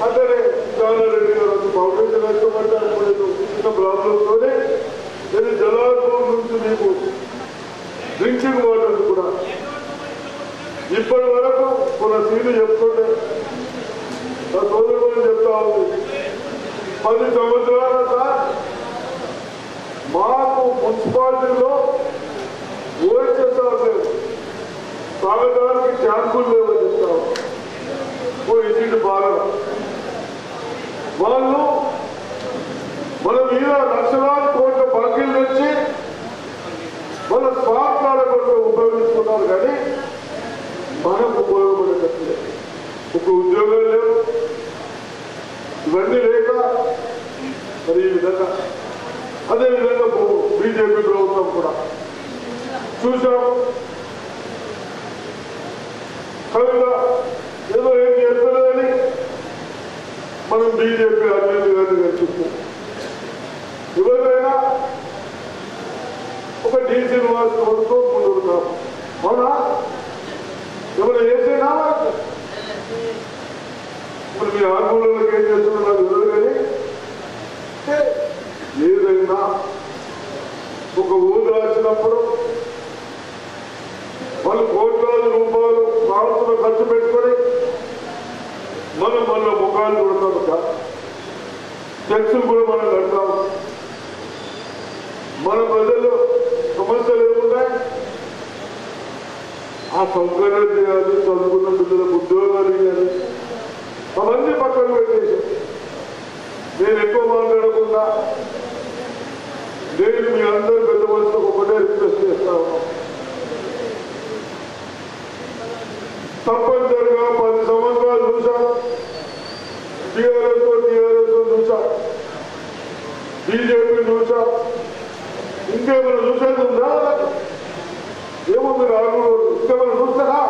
అతనే జానారెడ్డి గారు ఫౌండేషన్ వేసుకోమంటారు. చిన్న ప్రాబ్లంతోనే నేను జలాల్పూర్ నుంచి మీకు డ్రింకింగ్ వాటర్ కూడా ఇప్పటి వరకు మన సీను చెప్తుండే, నా సోదరుడు చెప్తా ఉంది. 10 సంవత్సరాల సార్ మాకు మున్సిపాలిటీలో ఓఎస్ఎస్ఆర్ లేవు, తాగడానికి ట్యాంకులు లేవని చెప్తాం. ఇంటి బాగా వాళ్ళు మన మీద లక్షలాది కోట్ల బాకీలు తెచ్చి వాళ్ళ స్వార్థాల కొరకు ఉపయోగించుకున్నారు కానీ మనకు ఉపయోగపడేటట్లేదు. ఒక ఉద్యోగాలు లేవు, ఇవన్నీ లేక మరి ఈ విధంగా అదేవిధంగా బీజేపీ ప్రభుత్వం కూడా చూసాం. కనుక ఏదో ఏం చేస్తలేదని మనం బీజేపీ అభ్యర్థిగాన్ని కల్పిస్తాం. ఎవరైనా ఒక డి శ్రీనివాస్ కోరుతూ ముందుకు అవునా ఎవరు వేసేనా ఇప్పుడు మీ ఆందోళనకు ఏం చేస్తున్నారు నాకు తెలియదు కానీ ఏదైనా ఒక ఊరు వచ్చినప్పుడు వాళ్ళు కోట్లాది రూపాయలు భారతలో ఖర్చు పెట్టుకొని మనం మన ముఖాలు కొడతాం, టెక్స్టులు కూడా మనం కడతాం. మన ప్రజల్లో సమస్యలు ఏమున్నాయి? ఆ సౌకర్యాలు చేయాలి, చదువుకున్న పిల్లలకు ఉద్యోగాలు ఇవ్వాలి, అవన్నీ పక్కన పెట్టేసి నేను ఎక్కువ మాట్లాడకుండా నేను మీ అందరూ పెద్ద మనుషులకు ఒకటే రిక్వెస్ట్ చేస్తా ఉన్నాను. తప్పనిసరిగా 10 సంవత్సరాలు చూసాం, టీఆర్ఎస్ చూసాం, బీజేపీ చూసాం, ఇంకేమైనా చూసేది ఉందా? ఏముంది రాను ఇంకేమైనా చూస్తారా?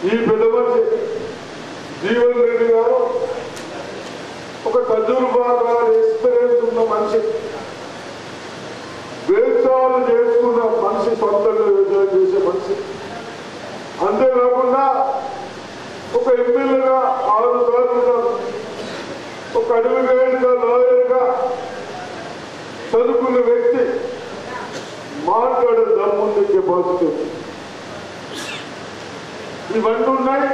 ఈ పెద్ద మనిషి జీవన్ రెడ్డి గారు ఒక తజుర్బాగా ఎక్స్పీరియన్స్ ఉన్న మనిషి, వ్యవసాయాలు చేసుకున్న మనిషి, సొంతంగా వ్యవసాయం చేసే మనిషి. అంతేకాకుండా ఒక ఎమ్మెల్యేగా 6 సార్లుగా, ఒక అడ్వకేట్గా, లాయర్గా చదువుకున్న వ్యక్తి, మాట్లాడే దమ్ముంది, కెపాసిటీ ఇవన్నీ ఉన్నాయి.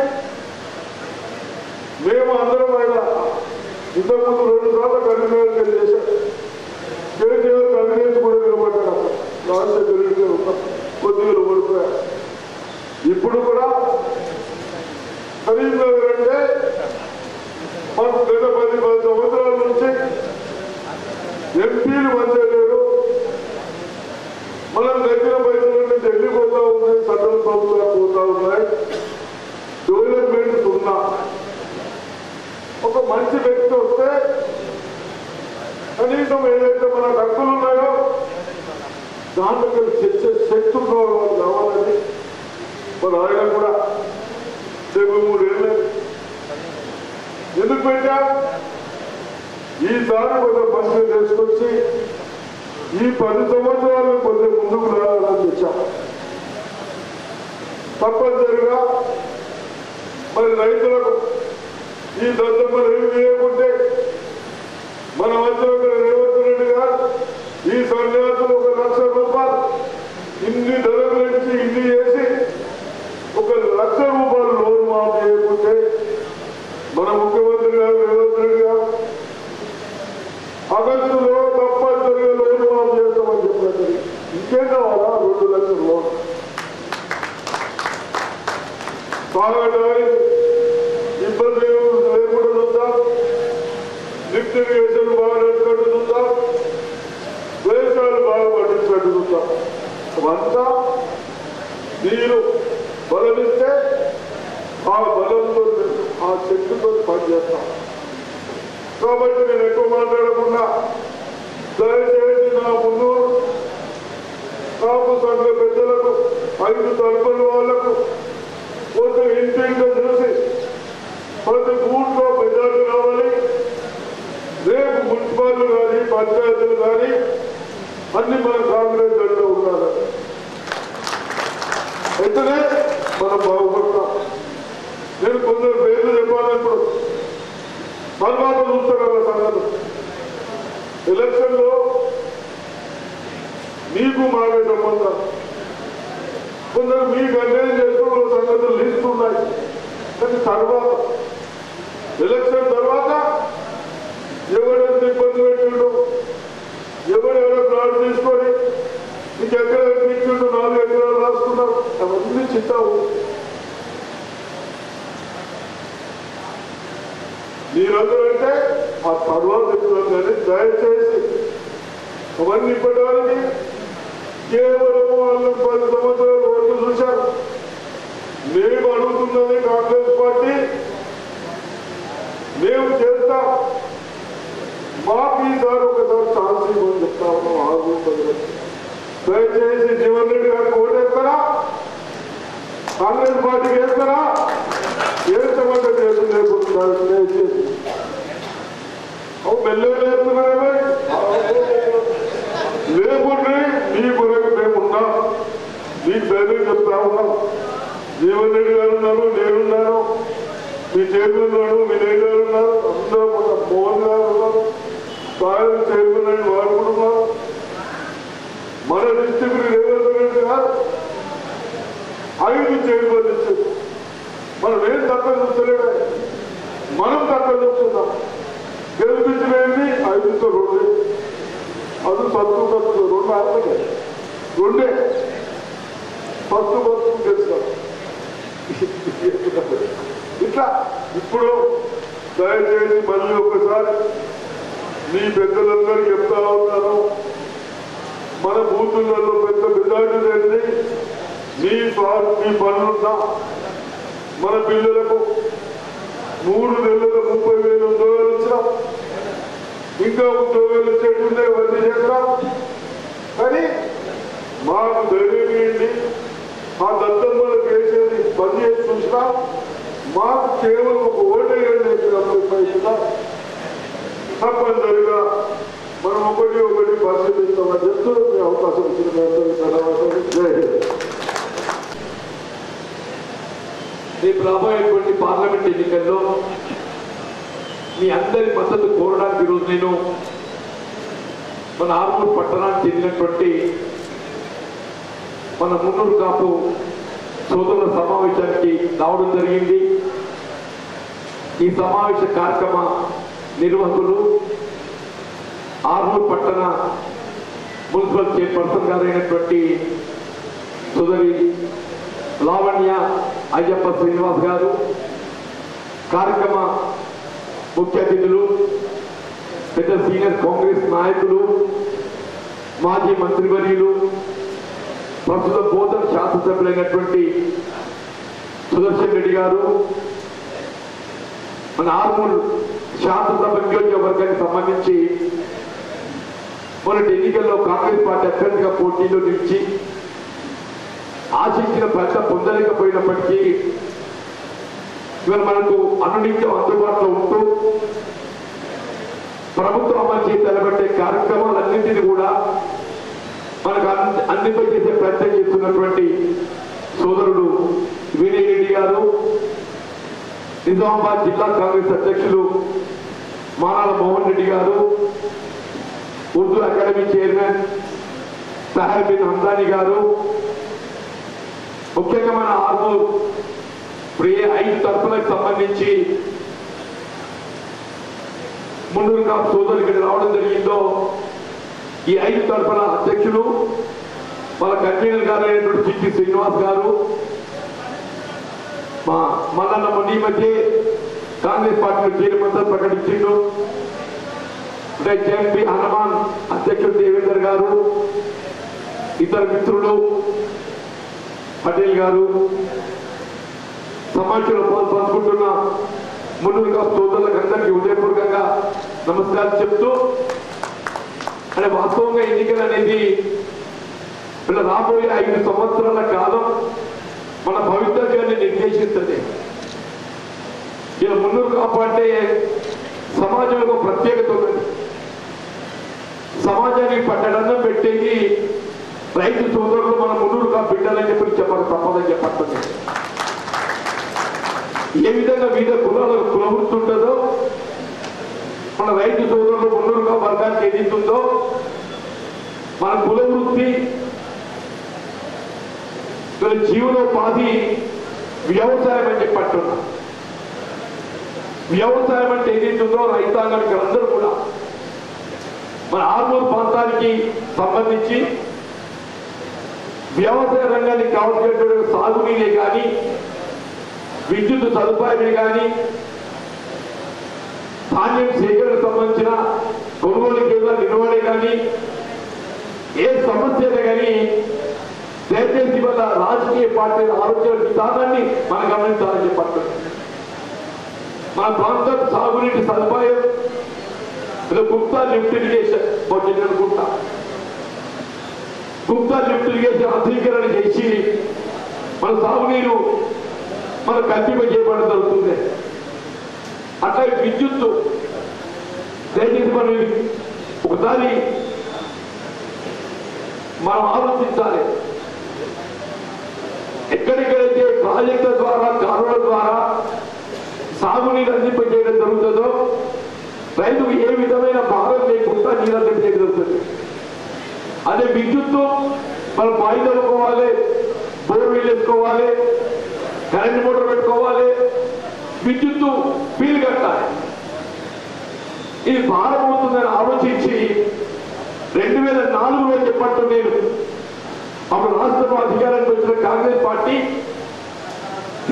మేము అందరం ఆయన ఇంతకుముందు 2 సార్లు కన్వీనర్ చేశాం. కేటీఆర్ కన్వీనెన్స్ కూడా నిలబడ్డాడు, రాజశేఖర కొద్దిగా ఓడిపోయారు. ఇప్పుడు కూడా కరీంనగర్ అంటే మాకు గత 10 సంవత్సరాల నుంచి ఎంపీలు పనిచేయలేరు. మనం దగ్గర పైసలన్నీ ఢిల్లీ పోతా ఉన్నాయి, సెంట్రల్ ప్రభుత్వాలు పోతా ఉన్నాయి, డెవలప్మెంట్ ఉన్నా. ఒక మంచి వ్యక్తి వస్తే కనీసం ఏదైతే మన హక్కులు ఉన్నాయో దాంట్లో చర్చ శక్తి ఉన్నవాళ్ళు కావాలని మరి ఆయన కూడా 73 ఏళ్ళు ఎందుకు పెట్టా? ఈసారి కొంత పరిస్థితి తీసుకొచ్చి ఈ 10 సంవత్సరాలు కొంచెం ముందుకు రావాలని తెచ్చాం. తప్పనిసరిగా మరి రైతులకు ఈ దద్దమ్మలు ఏమి చేయకుంటే మన మధ్య రేవంత్ రెడ్డి గారు ఈ సన్యాసులు 1 లక్ష రూపాయలు ఇన్ని ధరలు నుంచి ఇన్ని చేసి 1 లక్ష రూపాయలు లోన్ మాఫ్ చేయకుంటే మన ముఖ్యమంత్రి గారు రేవంత్ రెడ్డి గారు ఆగస్టులో తప్పనిసరిగా లోన్ మాఫ్ చేస్తామని చెప్పారు. ఇంకేం కావాలా? 2 లక్షల లోన్ తాగడానికి ఇబ్బంది లేకుండా చూద్దాం, లిఫ్ట్ ఇరిగేషన్ బాగా నడిచినట్టు చూద్దాం, వ్యవసాయాలు బాగా పండించినట్టు చూద్దాం. అవంతా మీరు బలమిస్తే ఆ బలంతో ఆ శక్తితో పనిచేస్తాం. కాబట్టి నేను ఎక్కువ మాట్లాడకుండా దయచేసి నా ముందు కాపు సంఘ పెద్దలకు 5 తరపుల వాళ్లకు కొంచెం ఇంటింటో చూసి ప్రతి ఊళ్ళో మెజార్టీ రావాలి. రేపు మున్సిపాలిటీ కానీ పంచాయతీలు కానీ అన్ని మన కాంగ్రెస్ జెండా ఉండాలి. అయితేనే మనం బాగుపడతాం. నేను కొందరు పేర్లు చెప్పాలప్పుడు తర్వాత చూస్తాను సంగతి. ఎలక్షన్ లో మీకు మాకే సంబంధం, కొందరు మీకు అన్యాయం చేసుకున్న సంగతులు లిస్ట్ ఉన్నాయి. కానీ తర్వాత ఎలక్షన్ తర్వాత ఎవరెంత ఇబ్బంది పెట్టిండు, ఎవరెవరో ప్లాట్ తీసుకొని నీకు ఎక్కడ ఇచ్చిండు, 4 ఎకరాలు రాసుకున్నారు, అవన్నీ చిత్తావు. మీరందరూ అంటే ఆ తర్వాత చెప్తున్నాను కానీ దయచేసి అవన్నీ ఇవ్వడానికి కేవలం వాళ్ళు 10 సంవత్సరాలు ఓట్లు చూశారు. మేము అడుగుతున్నది కాంగ్రెస్ పార్టీ, మేము చేస్తాం, మాకు ఈసారి ఒకసారి ఛాన్స్ ఇవ్వని చెప్తా ఉన్నాం. ఆగుతుంది. దయచేసి జీవన్ రెడ్డి గారికి ఓటేస్తారా, కాంగ్రెస్ పార్టీకి వేస్తారా? ఏమంటే చేసి లేకుండా దయచేసి మెల్లగా లేస్తున్నారే లేకుంటే మీ కొరకు మేమున్నాం, మీకు ధైర్యం చెప్తా ఉన్నాం. జీవన్ రెడ్డి గారు ఉన్నారు, నేనున్నాను, మీ చైర్మన్ ఉన్నాడు, మీ నేడు గారు ఉన్నారు, అందరూ మోహన్ గారు ఉన్నారు, సాయం చైర్మన్ అని వారు కూడా ఉన్నారు. మన డిస్ట్రిక్ట్ రేవంత్ రెడ్డి గారు 5 చైర్మన్ ఇచ్చారు. మనం ఏం తక్కువ చూస్తలేదా, మనం తక్కువ చూస్తున్నాం. గెలిపించినవి 5తో 2, అది సత్తు 2 ఆత్మకే 2 ఫస్ట్ బస్సు గెలుస్తాం. ఇట్లా ఇప్పుడు దయచేసి మళ్ళీ ఒకసారి మీ పెద్దలందరూ చెప్తా ఉన్నాను, మన బూతులలో పెద్ద మెజార్టీ తెలిసి మీ పనులున్నా మన పిల్లలకు 3 నెలలకు 30,000 ఉద్యోగాలు ఇచ్చినాం, ఇంకా ఉద్యోగాలు ఇచ్చేటుండే వడ్డీ చేస్తాం. కానీ మాకు ధైర్యం ఏంటి, ఆ దత్తమ్మలకు వేసేది పని చేసి చూసినా మాకు కేవలం ఒక ఓటేయండి తప్పనిసరిగా మనం ఒకటి పరిశీలిస్తామని చెప్తూ మీ అవకాశం ఇచ్చిన రేపు రాబోయేటువంటి పార్లమెంట్ ఎన్నికల్లో మీ అందరి మద్దతు కోరడానికి ఈరోజు నేను మన ఆర్మూర్ పట్టణానికి చెందినటువంటి మన మున్నూరు కాపు సోదరుల సమావేశానికి రావడం జరిగింది. ఈ సమావేశ కార్యక్రమ నిర్వాహకులు ఆర్మూర్ పట్టణ మున్సిపల్ చైర్పర్సన్ గారైనటువంటి సోదరి లావణ్య అయ్యప్ప శ్రీనివాస్ గారు, కార్యక్రమ ముఖ్య అతిథులు పెద్ద సీనియర్ కాంగ్రెస్ నాయకులు, మాజీ మంత్రివర్యులు, ప్రస్తుత బోధన శాసనసభ్యులైనటువంటి సుదర్శన్ రెడ్డి గారు, మన ఆర్మూర్ శాసనసభ నియోజకవర్గానికి సంబంధించి మొన్నటి ఎన్నికల్లో కాంగ్రెస్ పార్టీ అభ్యర్థిగా పోటీలో నిలిచి ఆశించిన ఫలితం పొందలేకపోయినప్పటికీ ఇవాళ మనకు అనునిత్యం అందుబాటులో ఉంటూ ప్రభుత్వం అమలు చేసి నిలబెట్టే కార్యక్రమాలన్నింటినీ కూడా మనకు అందింపై చేసే ప్రయత్నం చేస్తున్నటువంటి సోదరుడు వినయ్ రెడ్డి గారు, నిజామాబాద్ జిల్లా కాంగ్రెస్ అధ్యక్షులు మానాల మోహన్ రెడ్డి గారు, ఉర్దూ అకాడమీ చైర్మన్ సాహెబ్ బిన్ హందానీ గారు, ముఖ్యంగా మన ఆర్మూర్ ఇప్పుడు 5 తరఫులకు సంబంధించి మున్నూరుగా సోదరులు ఇక్కడ రావడం జరిగిందో ఈ 5 తరఫుల అధ్యక్షులు వాళ్ళ కన్వీనర్ గారు అయినటువంటి చిట్టి శ్రీనివాస్ గారు, మల్లన్న మొన్న మధ్య కాంగ్రెస్ పార్టీలో చేరమంతా ప్రకటించిండు. అంటే జేఎంపీ హనుమాన్ అధ్యక్షుడు దేవేందర్ గారు, ఇతర మిత్రులు పటేల్ గారు, సమాఖ్యలో పంచుకుంటున్న మున్నూరుగా సోదరులకు అందరికీ హృదయపూర్వకంగా నమస్కారం చెప్తూ, అంటే వాస్తవంగా ఎన్నికలు అనేది ఇలా రాబోయే 5 సంవత్సరాల కాలం మన భవితవ్యాన్ని నిర్దేశిస్తుంది. ఇలా మున్నూరు కాపు అంటే సమాజంలో ప్రత్యేకత ఉన్నది. సమాజానికి పట్టడన్నం పెట్టేది రైతు సోదరులు మన మున్నూరు కాపు బిడ్డలని చెప్పి చెప్పక తప్పదని చెప్పట్టుంది. ఏ విధంగా వివిధ కులాలకు కులవృత్తి ఉంటుందో మన రైతు సోదరులు మున్నూరు కాపు వర్గానికి ఏదింటుందో మన కులవృత్తి జీవనోపాధి వ్యవసాయం అని చెప్పట్టున్నా. వ్యవసాయం అంటే ఏదైతుందో రైతాంగానికి అందరూ కూడా మన ఆర్మూర్ ప్రాంతానికి సంబంధించి వ్యవసాయ రంగానికి కావాల్సినటువంటి సాగునీరే కానీ, విద్యుత్ సదుపాయమే కానీ, ధాన్యం సేకరణకు సంబంధించిన కొనుగోలు కేంద్రాల నిర్వహణ కానీ, ఏ సమస్య కానీ దయచేసి వల్ల రాజకీయ పార్టీల ఆలోచన విధానాన్ని మనం గమనించాలని చెప్పారు. మన ప్రాంతం సాగునీటి సదుపాయం Gupta lift irrigation Gupta lift irrigation ఆధునీకరణ చేసి మన సాగునీరు మన కల్పిమ చేయబడడం జరుగుతుంది. అట్లాగే విద్యుత్తు దయచేసి మనం ఒకసారి మనం ఆలోచించాలి. ఎక్కడెక్కడైతే ప్రాజెక్టుల ద్వారా కాలువల ద్వారా సాగునీరు అందింపజేయడం జరుగుతుందో రైతుకు ఏ విధమైన భారం లేకుండా నీరు అందింపజేయడం జరుగుతుంది. అదే విద్యుత్తు మనం బావి తవ్వుకోవాలి, బోర్వెల్ వేసుకోవాలి, కరెంట్ మోటార్ పెట్టుకోవాలి, విద్యుత్తు బిల్లు కట్టాలి. ఇది భారం అవుతుందని ఆలోచించి 2004లో చెప్పట్టు నేను అప్పుడు రాష్ట్రంలో అధికారానికి వచ్చిన కాంగ్రెస్ పార్టీ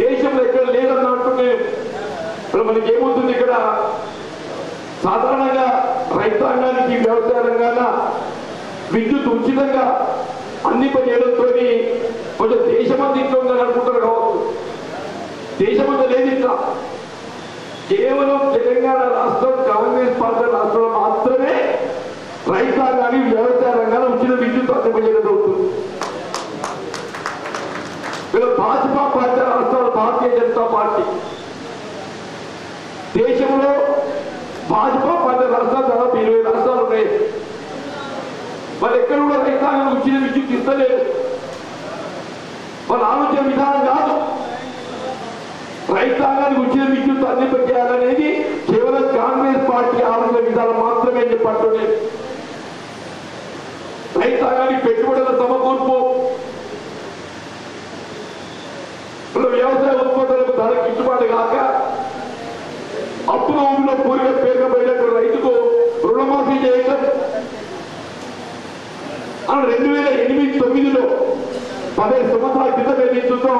దేశంలో ఎక్కడ లేదన్న అంటున్నాను. ఇప్పుడు మనకి ఏమవుతుంది, ఇక్కడ సాధారణంగా రైతాంగానికి వ్యవసాయ రంగాన విద్యుత్ ఉచితంగా అందింపజేయడంతో కొంచెం దేశమంతా ఇంట్లో ఉందని అనుకుంటారు కావచ్చు. దేశమంతా లేదు. ఇట్లా కేవలం తెలంగాణ రాష్ట్రం కాంగ్రెస్ పార్టీ రాష్ట్రంలో మాత్రమే రైతాంగానికి వ్యవసాయ రంగాన ఉచిత విద్యుత్ అందింపజేయడం జరుగుతుంది. వీళ్ళు భాజపా పార్టీ రాష్ట్రాల భారతీయ జనతా పార్టీ దేశంలో భాజపా పార్టీ రాష్ట్రాలు దాదాపు 20 రాష్ట్రాలు ఉన్నాయి. వాళ్ళు ఎక్కడ కూడా రైతాంగం ఉచిత విద్యుత్ ఇస్తలేదు. వాళ్ళ ఆలోచన విధానం కాదు రైతాంగానికి ఉచిత విద్యుత్ అందింపజేయాలనేది కేవలం కాంగ్రెస్ పార్టీ ఆలోచన విధానం మాత్రమే చెప్పండి. రైతాంగానికి పెట్టుబడుల సమకూర్పు, వ్యవసాయ ఉత్పత్తులకు ధర గిట్టుబాటు కాక అప్పుల ఊపిలో పూరిగా పేరుకపోయినటువంటి రైతుకు రుణమాఫీ చేయడం, 2008-9లో 15 సంవత్సరాల క్రితం ఏదైతుందో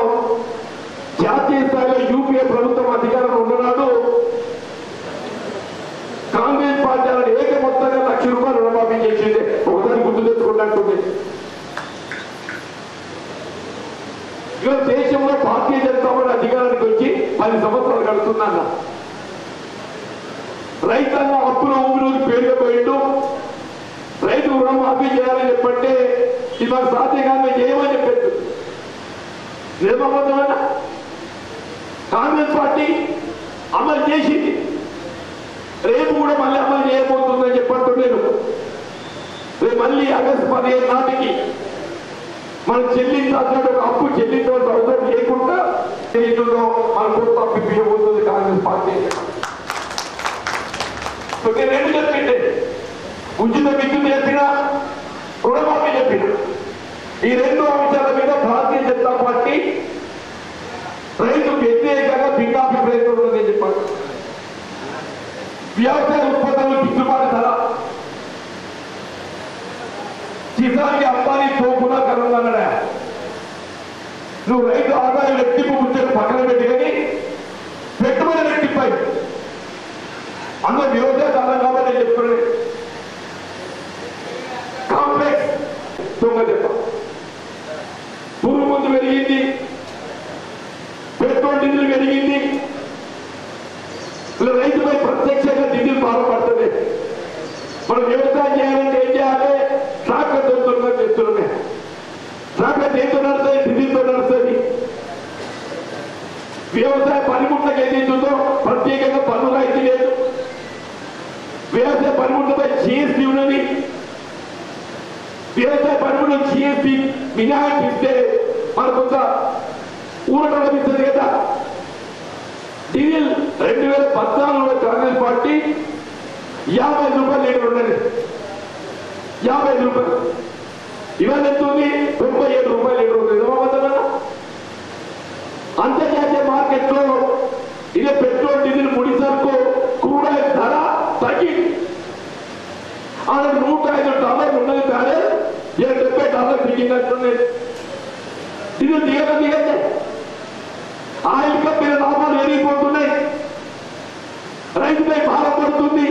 జాతీయ స్థాయిలో యూపీఏ ప్రభుత్వం అధికారంలో ఉన్ననాడు కాంగ్రెస్ పార్టీ అలాంటి ఏక మొత్తంగా ₹1,00,000 రుణమాఫీ చేసింది. ఒకసారి గుర్తు తెచ్చుకున్నట్టుంది. ఇవాళ దేశంలో భారతీయ జనతా పార్టీ అధికారానికి వచ్చి 10 సంవత్సరాలు గడుస్తుందన్న రైతాంగం అప్పుల ఊపిలోకి పేరుకపోయిండు. రైతు రుణమాఫీ చేయాలని చెప్పంటే ఇది మాకు సాధ్యం కాదు, మేము చేయమని చెప్పచ్చు. నిర్మమైన కాంగ్రెస్ పార్టీ అమలు చేసింది, రేపు కూడా మళ్ళీ అమలు చేయబోతుందని చెప్పంటున్నాను. రేపు మళ్ళీ ఆగస్టు 15 నాటికి మనం చెల్లించాల్సిన అప్పు చెల్లించవలసిన అవసరం లేకుండా మన కొత్త అప్పు ఇవ్వబోతుంది కాంగ్రెస్ పార్టీ. నేను రెండు చెప్పిండే, ఉచిత విద్యుత్ చెప్పిన, రుణమాఫీ చెప్పిన. ఈ 2 అంశాల మీద భారతీయ జనతా పార్టీ రైతు వ్యతిరేకంగా భిన్నాభిప్రాయంతో ఉన్నదని చెప్పారు. వ్యవసాయ ఉత్పత్తులు గిట్టుబాటు ధర, కిసాన్కి అంబానీ తోపునా కనుగొన్నాడా. నువ్వు రైతు ఆదాయం రెట్టింపు ముచ్చని పక్కన పెట్టి కానీ పెట్టుబడి రెట్టింపాయి. అందులో వ్యవసాయ కాలం కాబట్టి నేను చెప్తున్నాను. కాంప్లెక్స్ దొంగ చెప్ప పురుగు మందు పెరిగింది, పెట్రోల్ డీజిల్ పెరిగింది. రైతుపై ప్రత్యక్షంగా డీజిల్ బాధపడుతుంది. మనం వ్యవసాయం చేయాలంటే ఏం చేయాలి? ట్రాక్టర్ దొరుకుతున్నా చేస్తున్నామే. ట్రాక్టర్ దేంతో నడుస్తుంది? డీజిల్తో నడుస్తుంది. వ్యవసాయ పనిముట్లకు ఏదైతుందో ప్రత్యేకంగా పన్ను రాయితీ లేదు. వ్యవసాయ పనిముట్లపై జీఎస్టీ ఉన్నది. వ్యవసాయ పనిముట్లు జీఎస్టీ మినహాయింపు ఇస్తే మనకు కొంత ఊరట లభిస్తుంది కదా. డీజిల్ 2014లో కాంగ్రెస్ పార్టీ ₹50 లీటర్ ఉన్నది. ₹50. ఇవాళ ఎంత ఉంది? ₹37 లీటర్ ఉంది. అంతర్జాతీయ మార్కెట్ లో ఇదే పెట్రోల్ డీజిల్ ముడి సరుకు క్రూడ్ ఆయిల్ ధర తగ్గింది. ఆడ $105 ఉన్నది బ్యాలెన్స్, $70 దిగినట్టుంది. ఇది దిగదే. ఆయిల్ కంపెనీ లాభాలు ఎరిగిపోతున్నాయి. రైతుపై భారం పడుతుంది,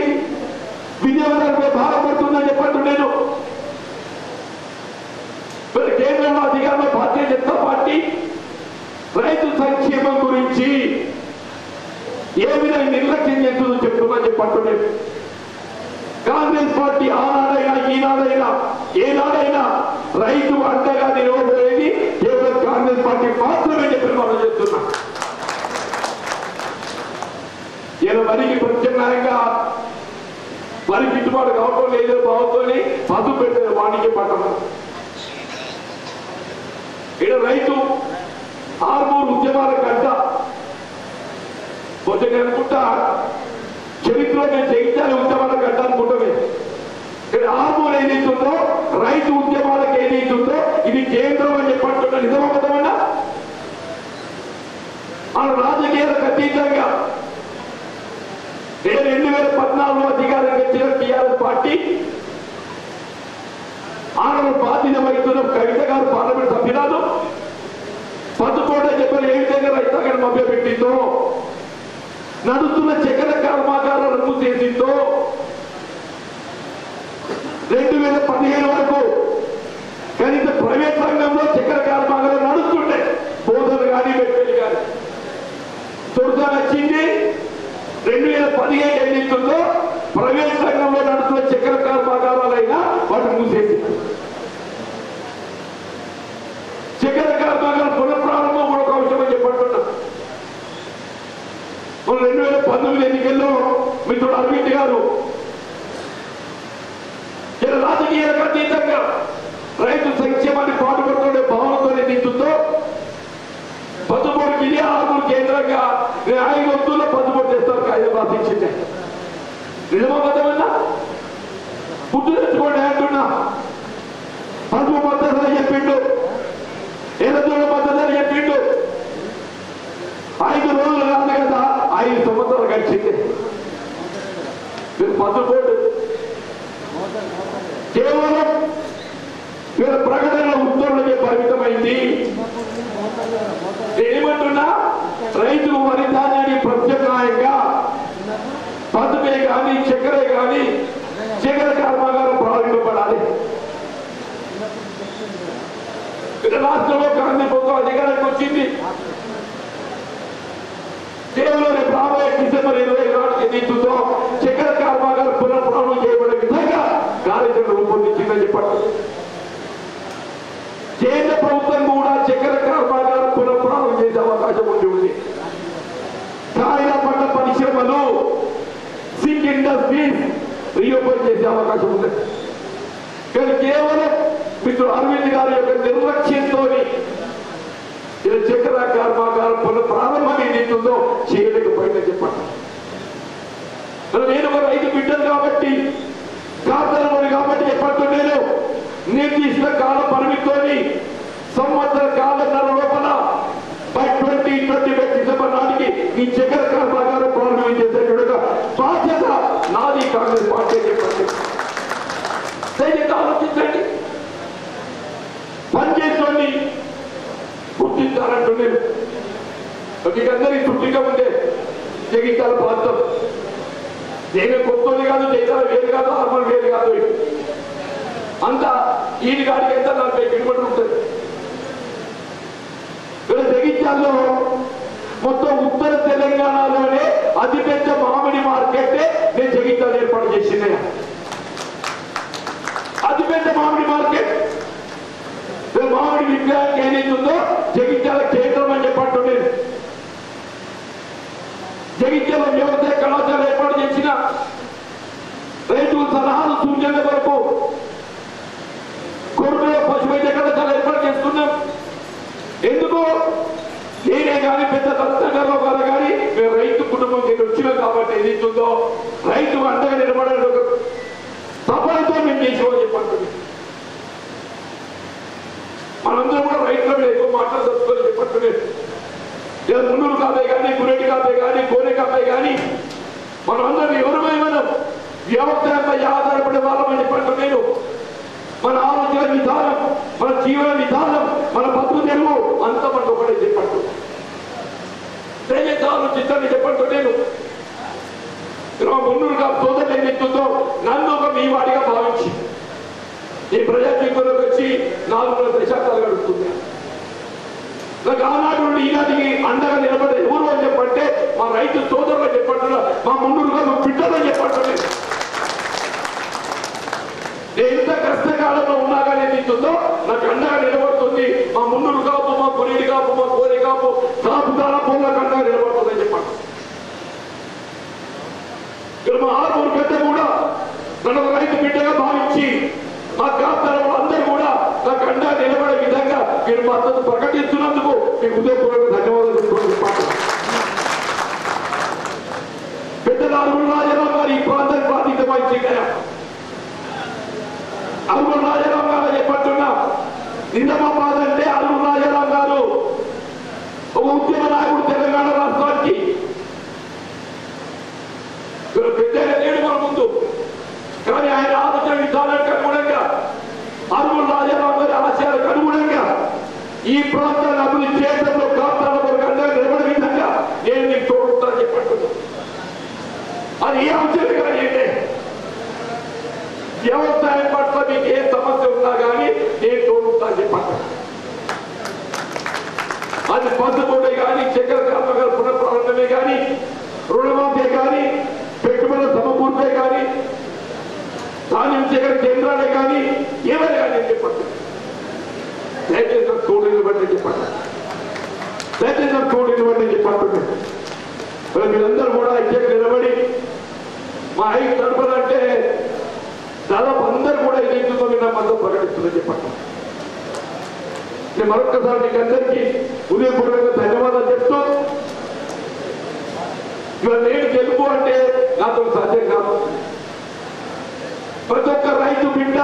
వినియోగదారుపై భారం పడుతుందని చెప్పండి. నేను అధికారంలో భారతీయ జనతా పార్టీ రైతు సంక్షేమం గురించి ఏ విధంగా నిర్లక్ష్యం చేస్తుందో చెప్తున్నా చెప్పంటున్నాను. కాంగ్రెస్ పార్టీ ఆనాడైనా ఈనాడైనా ఏనాడైనా రైతు అండగా నిలవబోయేది కేవలం కాంగ్రెస్ పార్టీ మాత్రమే చెప్పి మనం చెప్తున్నా. ఈయన వరికి ప్రత్యామ్నాయంగా వరి గిట్టుబాటు కావడం లేదో భావంతో పసు పెట్టిన వాణిజ్య పట్టణం ఇక్కడ రైతు ఆర్మూరు ఉద్యమాల గడ్డ కొంచెం అనుకుంటా చరిత్రలో నేను జయించాలి ఉద్యమాల గడ్డ అనుకుంటామే. ఇక్కడ ఆర్మూరు ఏదైతుందో రైతు ఉద్యమాలకు ఏదైతుందో ఇది కేంద్రం అని చెప్పంటున్నా. నిజమవుతామన్నా ఆ రాజకీయాలకు అతీతంగా 2014 అధికారం వచ్చిన టీఆర్ఎస్ పార్టీ ఆనలు బాధ్యత వహిస్తున్న కవిత గారు పార్లమెంట్ సభ్యురాలు పట్టుకోట చెప్పని ఏ విధంగా రైతాంగాన్ని మభ్యపెట్టిందో, నడుస్తున్న చక్కెర కర్మాగారాలను మూసేసిందో, 2015 వరకు కనీసం ప్రైవేట్ రంగంలో చక్కెర కర్మాగారాలు నడుస్తుంటే బోధన కానీ వెట్టెలు కానీ తొలుత వచ్చింది. 2015 ఏదైతుందో ప్రైవేట్ రంగంలో నడుస్తున్న చక్కెర కర్మాగారాలైనా వాటిని మూసేసి చక్కెర కర్మాగారం పునఃప్రారంభం కూడా ఒక అంశం అని చెప్పంటున్నా. 2019 ఎన్నికల్లో మిత్రుడు అరవింద్ గారు రాజకీయాలకు అతీతంగా రైతు సంక్షేమాన్ని పాటుపడుతుండే భావనతో ఏదైతుందో పసుపూడికి ఇది ఆర్మూరు కేంద్రంగా 5 వంతుల్లో పసుపూడి చేస్తారు కాగితం రాసించింది. నిజమవుతామన్నా గుర్తు తెచ్చుకోండి అంటున్నా. పసుపు మద్దతు అని చెప్పిండు, ఎర్రజోళ్ళ మద్దతు అని చెప్పిండు. 5 రోజులు కాదు కదా 5 సంవత్సరాలు గడిచింది. మీరు పసుపోటు కేవలం వీళ్ళ ప్రకటనల ఉత్తర్వులకే పరిమితమైంది. ఏమంటున్నా రైతు వరి ధాన్యాన్ని ప్రత్యామ్నాయంగా పసుపే కానీ చక్కెరే కానీ చక్కెర కర్మాగారం ప్రారంభింపబడాలి. రాష్ట్రంలో కాంగ్రెస్ ప్రభుత్వం అధికారానికి వచ్చింది. కేవలం రేపు రాబోయే డిసెంబర్ 24 ఏదైతుందో చక్కెర కర్మాగారం పునఃప్రారంభం చేయబడే విధంగా కార్యాచరణ రూపొందించిందని చెప్పండి. కేంద్ర ప్రభుత్వం కూడా చక్కెర కర్మాగారం పునఃప్రారంభం చేసే అవకాశం ఉంది. కాయల పంట పరిశ్రమలు సింక్ ఇండస్ట్రీస్ రీఓపెన్ చేసే అవకాశం ఉంది. కానీ కేవలం మిత్రుడు అరవింద్ గారి యొక్క నిర్లక్ష్యంతో ఇలా చక్కెర కర్మాగారం పునఃప్రారంభం ఏదైతుందో చేయలేకపోయిందని చెప్పండి. నేను ఒక రైతు బిడ్డను కాబట్టి కాదనమని కాబట్టి చెప్పండి. నేను నిర్దిష్ట కాల పరిమితితోని సంవత్సర కాలన్నర లోపల బై 2025 డిసెంబర్ నాటికి ఈ చక్కెర కర్మాగారం ప్రారంభించేసేటువంటి బాధ్యత నాది కాంగ్రెస్ పార్టీ చెప్పండి. దయచేసి ఆలోచించండి. పనిచేసుకొని గుర్తించాలంటూ నేను మీకందరికీ తృప్తిగా ఉండే జగిత్యాల ప్రాంతం నేను కొత్తది కాదు, జైతాల వేరు కాదు, ఆర్మల్ వేరు కాదు. అంతా ఈయన గారికి ఎంత 40 కిలోమీటర్లు ఉంటుంది. జగిత్యాల్లో మొత్తం ఉత్తర తెలంగాణలోనే అతిపెద్ద మామిడి మార్కెట్ నేను జగిత్యాల ఏర్పాటు చేసింది. అతిపెద్ద మామిడి మార్కెట్ మామిడి విగ్రహానికి ఏదైతుందో జగిత్యాల కేంద్రం అని చెప్పండి. జగిత్యాల వ్యవసాయ కళాశాల ఏర్పాటు చేసిన రైతుల సలహాలు సూచనల వరకు కొడుకులో పశువైద్య కళాశాల ఏర్పాటు చేసుకున్నాం. ఎందుకు నేనే కానీ పెద్ద రత్నగర్రావు గారు కానీ మేము రైతు కుటుంబం నేను వచ్చినాం కాబట్టి ఏదైతుందో రైతు అండగా నిలబడాలని ఒక తపనతో మేము చేసామని చెప్పండి. మనందరం కూడా రైతుల మీద ఎక్కువ మాట్లాడుతుంది చెప్పండి. లేదా మున్నూరు కాపే కానీ, గురెడ్డి కాపే కానీ, కోనే కాపే కానీ మనందరం ఎవరిపై మనం వ్యవసాయంపై ఆధారపడే వాళ్ళమని చెప్పండి. నేను మన ఆలోచన విధానం, మన జీవన విధానం, మన బతుకు తెరువు అంతా మనకు ఒకటే చెప్పండి. దయచేసి ఆలోచించండి చెప్పండి. నేను మున్నూరు కాపు సోదరులు ఏదైతుందో నన్ను ఒక మీ వాడిగా భావించి ఈ ప్రజాజీవితంలోకి వచ్చి 4 దశాబ్దాలు గడుపుతుంది. నాకు ఆనాటి నుండి ఈనాటికి అండగా నిలబడే ఎవరు అని చెప్పంటే మా రైతు సోదరులు అని చెప్పంటున్నా, మా ముందుగా బిడ్డలని చెప్పంటున్నా. నేను ఎంత కష్టకాలంలో ఉన్నా కానీ తీస్తుందో నాకు అండగా నిలబడుతుంది. మా ముందు కాపు, మా కొరిడి కాపు, మా కోరి కాపు, కాపు దారా పొందకు అండగా నిలబడుతుందని చెప్పండి. ఇక్కడ మా ఆర్మూరు పెద్ద కూడా నన్ను రైతు బిడ్డగా భావించి మా కాపుదారులు అందరూ కూడా నాకు అండగా నిలబడే విధంగా మీరు మద్దతు ప్రకటిస్తున్నందుకు మీకు హృదయపూర్వక ధన్యవాదాలు చెప్పుకోవాలి. పెద్దల అరుగుల రాజారాం గారు ఈ ప్రాంతానికి బాధ్యత వహించారు. అరుగుల రాజారాం గారు చెప్పట్టున్నా, నిజామాబాద్ అంటే అరుగుల రాజారాం గారు ఒక ఉద్యమ నాయకుడు తెలంగాణ రాష్ట్రానికి. పెద్ద లేడు మన ముందు, కానీ ఆయన ఆలోచన విధానానికి అనుగుణంగా అరుగుల రాజారాం గారి ఆశయాలకు అనుగుణంగా ఈ ప్రాంతాన్ని అభివృద్ధి చేయడంలో కాపుతాల వరకు అండగా నిలబడే విధంగా నేను మీకు తోడుతానని చెప్పట్టున్నా. అది ఏ అంశాలు కానీ ఏంటే వ్యవసాయం పట్ల మీకు ఏ సమస్య ఉన్నా కానీ నేను తోడుతాను చెప్పండి. అది పద్ధతుడే కానీ, చక్కెర కర్మగారు పునఃప్రారంభమే కానీ, రుణమాఫీ కానీ, పెట్టుబడుల సమకూర్పే కానీ, ధాన్యం చక్కెర కేంద్రాలే కానీ, ఏమైనా కానీ చెప్పండి. దయచేసి నాకు తోడు నిలబడి చెప్పండి. దయచేసి నాకు తోడు నిలబడి చెప్పండి. మీరందరూ కూడా ఐక్యంగా నిలబడి మా ఐదు తరపులంటే దాదాపు అందరూ కూడా ఏదైతుందో మీరు నా మద్దతు ప్రకటిస్తుందని చెప్పండి. నేను మరొక్కసారి మీకు అందరికీ హృదయపూర్వకంగా ధన్యవాదాలు చెప్తూ, ఇవాళ నేను గెలుపు అంటే నాతో సాధ్యం కాదు. ప్రతి ఒక్క రైతు బిడ్డ